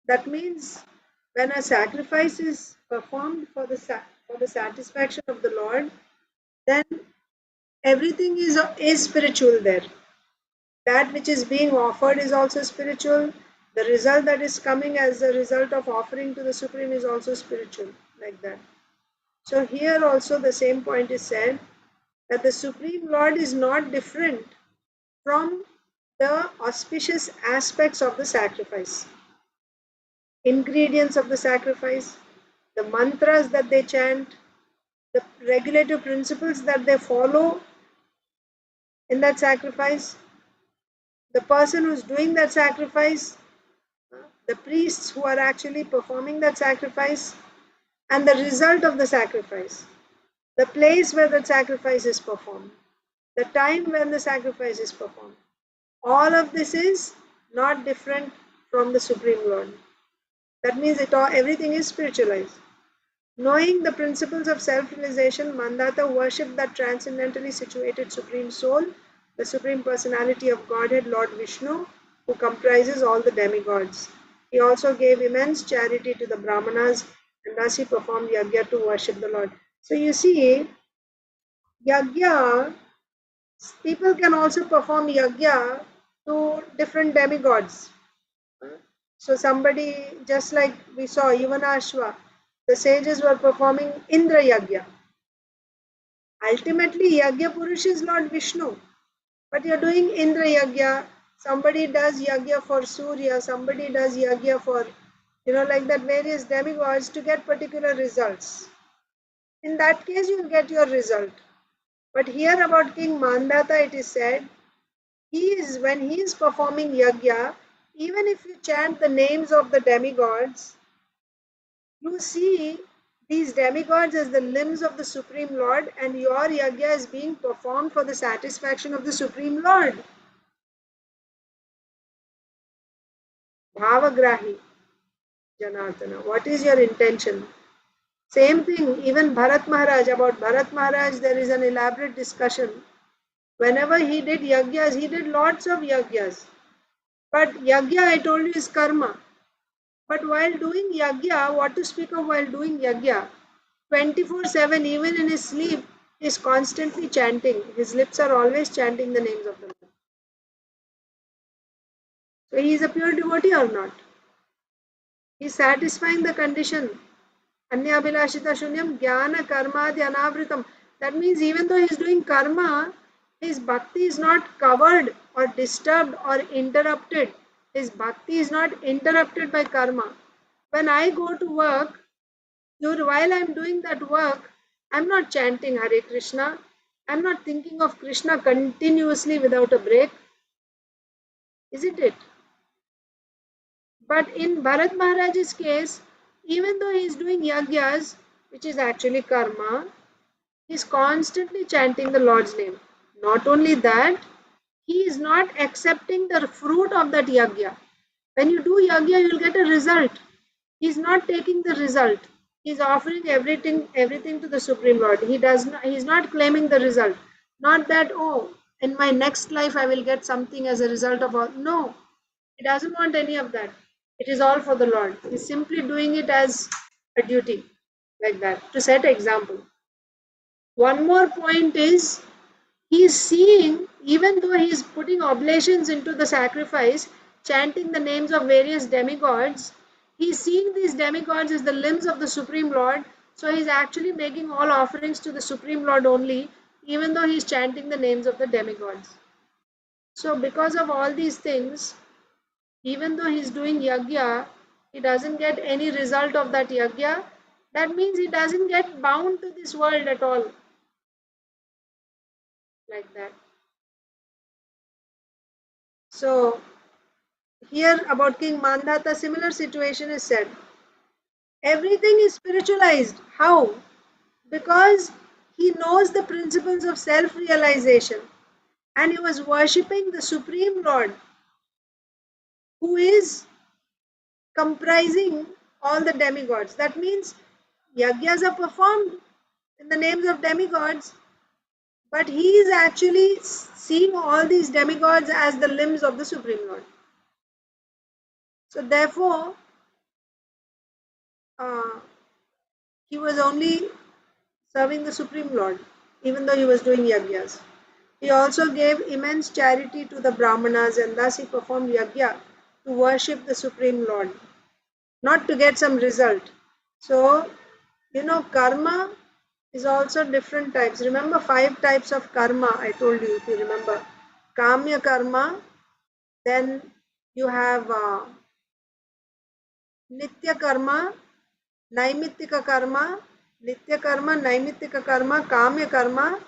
that means when a sacrifice is performed for the satisfaction of the Lord, then everything is spiritual there. That which is being offered is also spiritual. The result that is coming as a result of offering to the Supreme is also spiritual, like that. So here also the same point is said, that the Supreme Lord is not different from the auspicious aspects of the sacrifice. Ingredients of the sacrifice, the mantras that they chant, the regulative principles that they follow in that sacrifice, the person who's doing that sacrifice, the priests who are actually performing that sacrifice, and the result of the sacrifice, the place where the sacrifice is performed, the time when the sacrifice is performed. All of this is not different from the Supreme Lord. That means everything is spiritualized. Knowing the principles of self-realization, Mandata worshipped that transcendentally situated Supreme Soul, the Supreme Personality of Godhead, Lord Vishnu, who comprises all the demigods. He also gave immense charity to the Brahmanas, and thus he performed yajna to worship the Lord. So you see, yajna, people can also perform yajna to different demigods. So somebody, just like we saw Yuvanashva, the sages were performing Indra Yagya. Ultimately, Yagya Purush is Lord Vishnu. But you're doing Indra Yagya, somebody does Yagya for Surya, somebody does Yagya for, like that, various demigods to get particular results. In that case, you'll get your result. But here about King Mandata, it is said, when he is performing Yagya, even if you chant the names of the demigods, you see these demigods as the limbs of the Supreme Lord, and your yajna is being performed for the satisfaction of the Supreme Lord. Bhavagrahi Janardana. What is your intention? Same thing, even Bharat Maharaj. About Bharat Maharaj, there is an elaborate discussion. Whenever he did yajnas, he did lots of yajnas. But yajna, I told you, is karma. But while doing yajna, what to speak of while doing yajna? 24/7, even in his sleep, is constantly chanting. His lips are always chanting the names of the Lord. So he is a pure devotee or not? He is satisfying the condition. Anya Abhilashita Shunyam Jnana Karma Dhyanavritam. That means even though he is doing karma, his bhakti is not covered or disturbed or interrupted. His bhakti is not interrupted by karma. When I go to work, while I'm doing that work, I'm not chanting Hare Krishna. I'm not thinking of Krishna continuously without a break. Isn't it? But in Bharat Maharaj's case, even though he is doing yajnas, which is actually karma, he is constantly chanting the Lord's name. Not only that, he is not accepting the fruit of that yajna. When you do yajna, you will get a result. He is not taking the result. He is offering everything to the Supreme Lord. He is not claiming the result. Not that, in my next life I will get something as a result of all. No, he doesn't want any of that. It is all for the Lord. He is simply doing it as a duty like that, to set example. One more point is, he's seeing, even though he's putting oblations into the sacrifice, chanting the names of various demigods, he's seeing these demigods as the limbs of the Supreme Lord. So he's actually making all offerings to the Supreme Lord only, even though he's chanting the names of the demigods. So because of all these things, even though he's doing yajna, he doesn't get any result of that yajna. That means he doesn't get bound to this world at all. Like that. So here about King Mandhata, similar situation is said. Everything is spiritualized. How? Because he knows the principles of self-realization and he was worshipping the Supreme Lord, who is comprising all the demigods. That means yajnas are performed in the names of demigods, but he is actually seeing all these demigods as the limbs of the Supreme Lord. So therefore, he was only serving the Supreme Lord, even though he was doing yajnas. He also gave immense charity to the Brahmanas, and thus he performed yajna to worship the Supreme Lord, not to get some result. So, karma is also different types. Remember 5 types of karma I told you, if you remember. Kamya karma, then you have Nitya karma, Naimittika karma, Nitya karma, Naimittika karma, Kamya karma,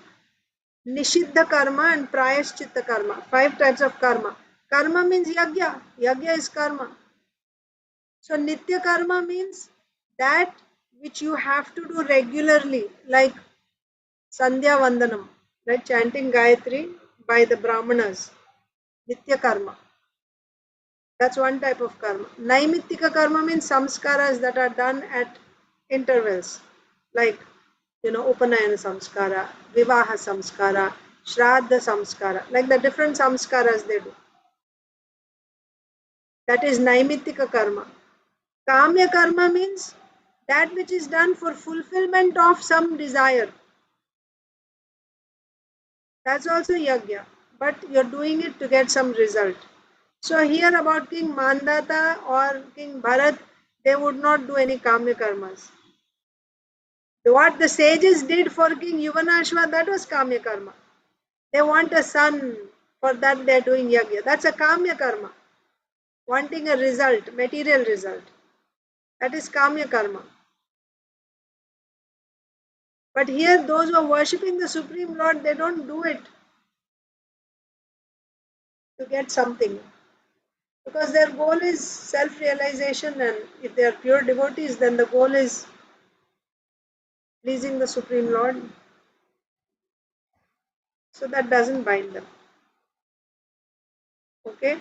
Nishiddha karma and Prayashchitta karma. 5 types of karma. Karma means yajna. Yajna is karma. So Nitya karma means that which you have to do regularly, like Sandhya Vandanam, like chanting Gayatri by the Brahmanas. Nitya karma. That's one type of karma. Naimittika karma means samskaras that are done at intervals, like Upanayana samskara, Vivaha samskara, Shraddha samskara, like the different samskaras they do. That is Naimittika karma. Kamya karma means that which is done for fulfillment of some desire. That's also yajna, but you're doing it to get some result. So here about King Mandata or King Bharat, they would not do any Kamya karmas. What the sages did for King Yuvanashva, that was Kamya karma. They want a son, for that they're doing yajna. That's a Kamya karma. Wanting a result, material result. That is Kamya karma. But here, those who are worshipping the Supreme Lord, they don't do it to get something. Because their goal is self-realization, and if they are pure devotees, then the goal is pleasing the Supreme Lord. So that doesn't bind them. Okay?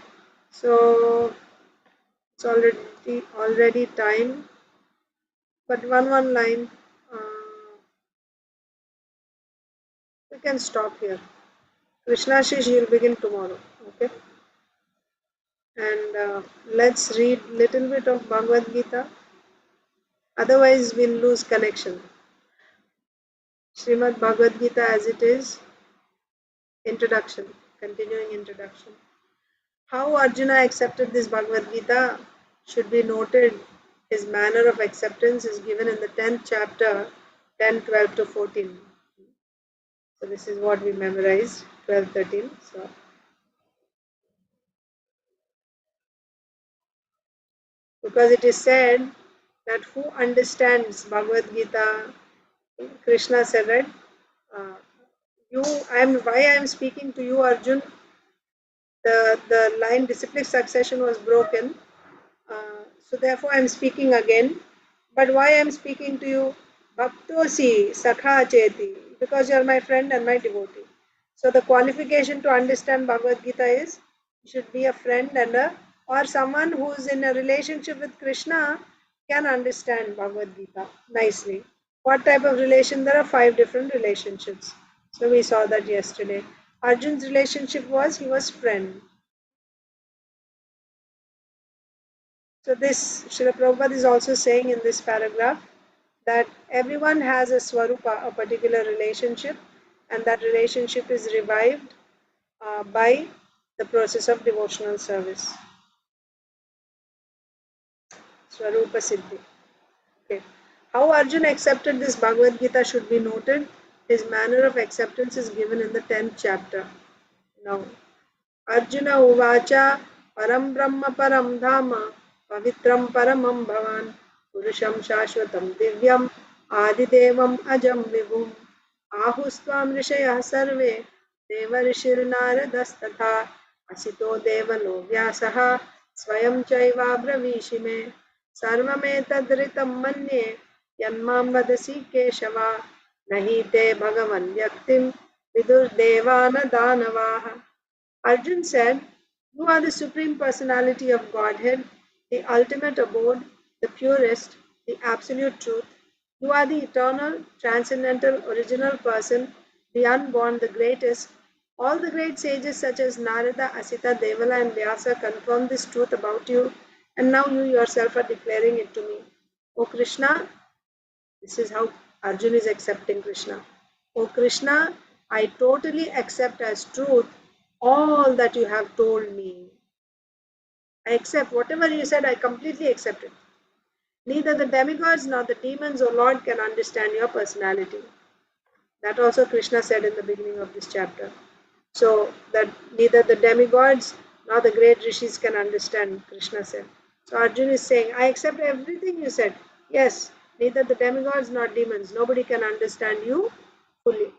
So it's already time. But one line. We can stop here. Krishna Shish will begin tomorrow. Okay? And let's read little bit of Bhagavad Gita. Otherwise, we'll lose connection. Srimad Bhagavad Gita as it is. Introduction. Continuing introduction. How Arjuna accepted this Bhagavad Gita should be noted. His manner of acceptance is given in the 10th chapter, 10, 12 to 14. So this is what we memorized, 12, 13. So because it is said that who understands Bhagavad Gita, Krishna said, right? Why I am speaking to you, Arjun. The line disciplic succession was broken. So therefore I am speaking again. But why I am speaking to you? Bhaktosi Sakha Cheti, because you are my friend and my devotee. So the qualification to understand Bhagavad Gita is you should be a friend or someone who is in a relationship with Krishna can understand Bhagavad Gita nicely. What type of relation? There are 5 different relationships. So we saw that yesterday. Arjun's relationship was he was friend. So this Srila Prabhupada is also saying in this paragraph that everyone has a swarupa, a particular relationship, and that relationship is revived by the process of devotional service. Swarupa Siddhi. Okay. How Arjuna accepted this Bhagavad Gita should be noted. His manner of acceptance is given in the 10th chapter. Now, Arjuna uvacha param brahma param dhama pavitram paramam bhavan purusham shashvatam divyam adidevam ajam vibhum ahustvam rishayah sarve devarishirnaradastatha asito devalo vyasah swayam chaiva bravishi me sarvametadritam manye yanmam vadasi keshava nahi te bhagavan vyaktim vidur devana danavaha. Arjun said, "You are the Supreme Personality of Godhead, the ultimate abode, the purest, the absolute truth. You are the eternal, transcendental, original person, the unborn, the greatest. All the great sages such as Narada, Asita, Devala, and Vyasa confirm this truth about you, and now you yourself are declaring it to me. O Krishna," this is how Arjun is accepting Krishna. "O Krishna, I totally accept as truth all that you have told me. I accept whatever you said, I completely accept it. Neither the demigods nor the demons, O Lord, can understand your personality." That also Krishna said in the beginning of this chapter. So that neither the demigods nor the great rishis can understand, Krishna said. So Arjuna is saying, I accept everything you said. Yes, neither the demigods nor demons, nobody can understand you fully.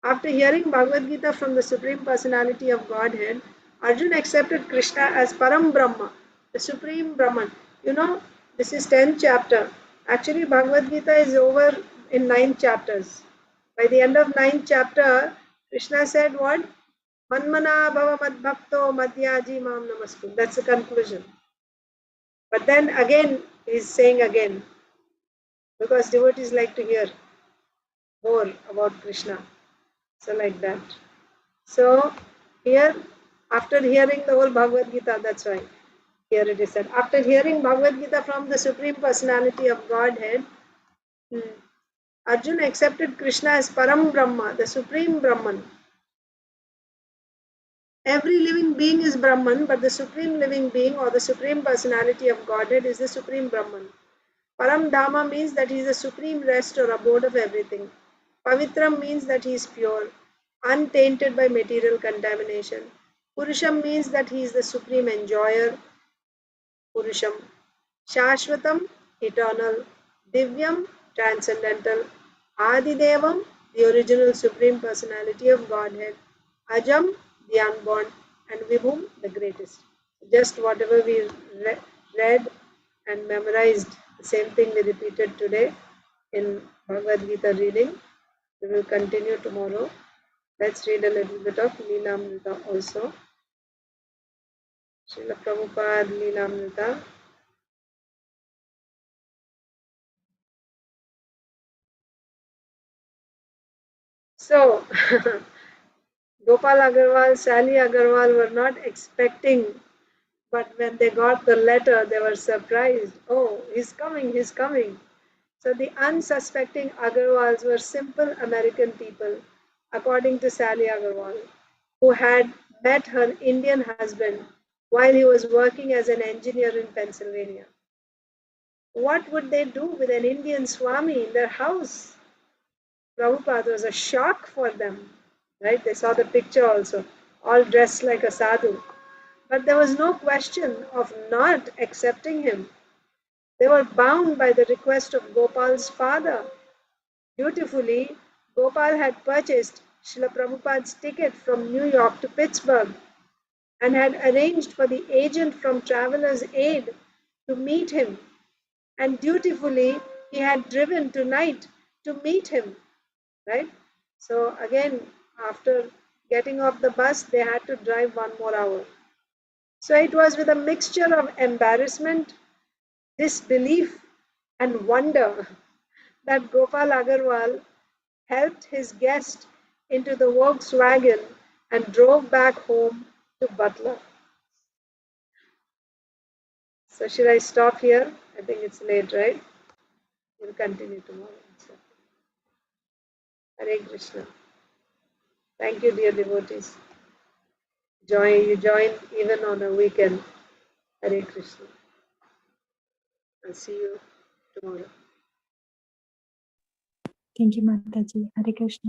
After hearing Bhagavad Gita from the Supreme Personality of Godhead, Arjuna accepted Krishna as Param Brahma, the Supreme Brahman. You know, this is 10th chapter. Actually, Bhagavad Gita is over in 9 chapters. By the end of 9th chapter, Krishna said what? Manmana bhava madbhakto madhyaji mam namastu. That's the conclusion. But then again, he's saying again, because devotees like to hear more about Krishna. So like that. So here, after hearing the whole Bhagavad Gita, that's why here it is said, after hearing Bhagavad Gita from the Supreme Personality of Godhead, Arjuna accepted Krishna as Param Brahma, the Supreme Brahman. Every living being is Brahman, but the Supreme Living Being or the Supreme Personality of Godhead is the Supreme Brahman. Param Dhamma means that he is the supreme rest or abode of everything. Pavitram means that he is pure, untainted by material contamination. Purusham means that he is the supreme enjoyer, Purusham. Shashvatam, eternal. Divyam, transcendental. Adidevam, the original supreme personality of Godhead. Ajam, the unborn. And Vibhum, the greatest. Just whatever we read and memorized, the same thing we repeated today in Bhagavad Gita reading. We will continue tomorrow. Let's read a little bit of Leelamrita also. Srila Prabhupada Leelamrita. So, Gopal Agarwal, Sally Agarwal were not expecting, but when they got the letter, they were surprised. Oh, he's coming, he's coming. So the unsuspecting Agarwals were simple American people, according to Sally Agarwal, who had met her Indian husband while he was working as an engineer in Pennsylvania. What would they do with an Indian Swami in their house? Prabhupada was a shock for them, right? They saw the picture also, all dressed like a sadhu. But there was no question of not accepting him. They were bound by the request of Gopal's father. Dutifully, Gopal had purchased Srila Prabhupada's ticket from New York to Pittsburgh and had arranged for the agent from Traveler's Aid to meet him. And dutifully, he had driven tonight to meet him, right? So again, after getting off the bus, they had to drive 1 more hour. So it was with a mixture of embarrassment, disbelief, and wonder that Gopal Agarwal helped his guest into the Volkswagen and drove back home to Butler. So should I stop here? I think it's late, right? We'll continue tomorrow. So, Hare Krishna. Thank you, dear devotees. You join even on a weekend. Hare Krishna. I'll see you tomorrow. Thank you, Mataji. Hare Krishna.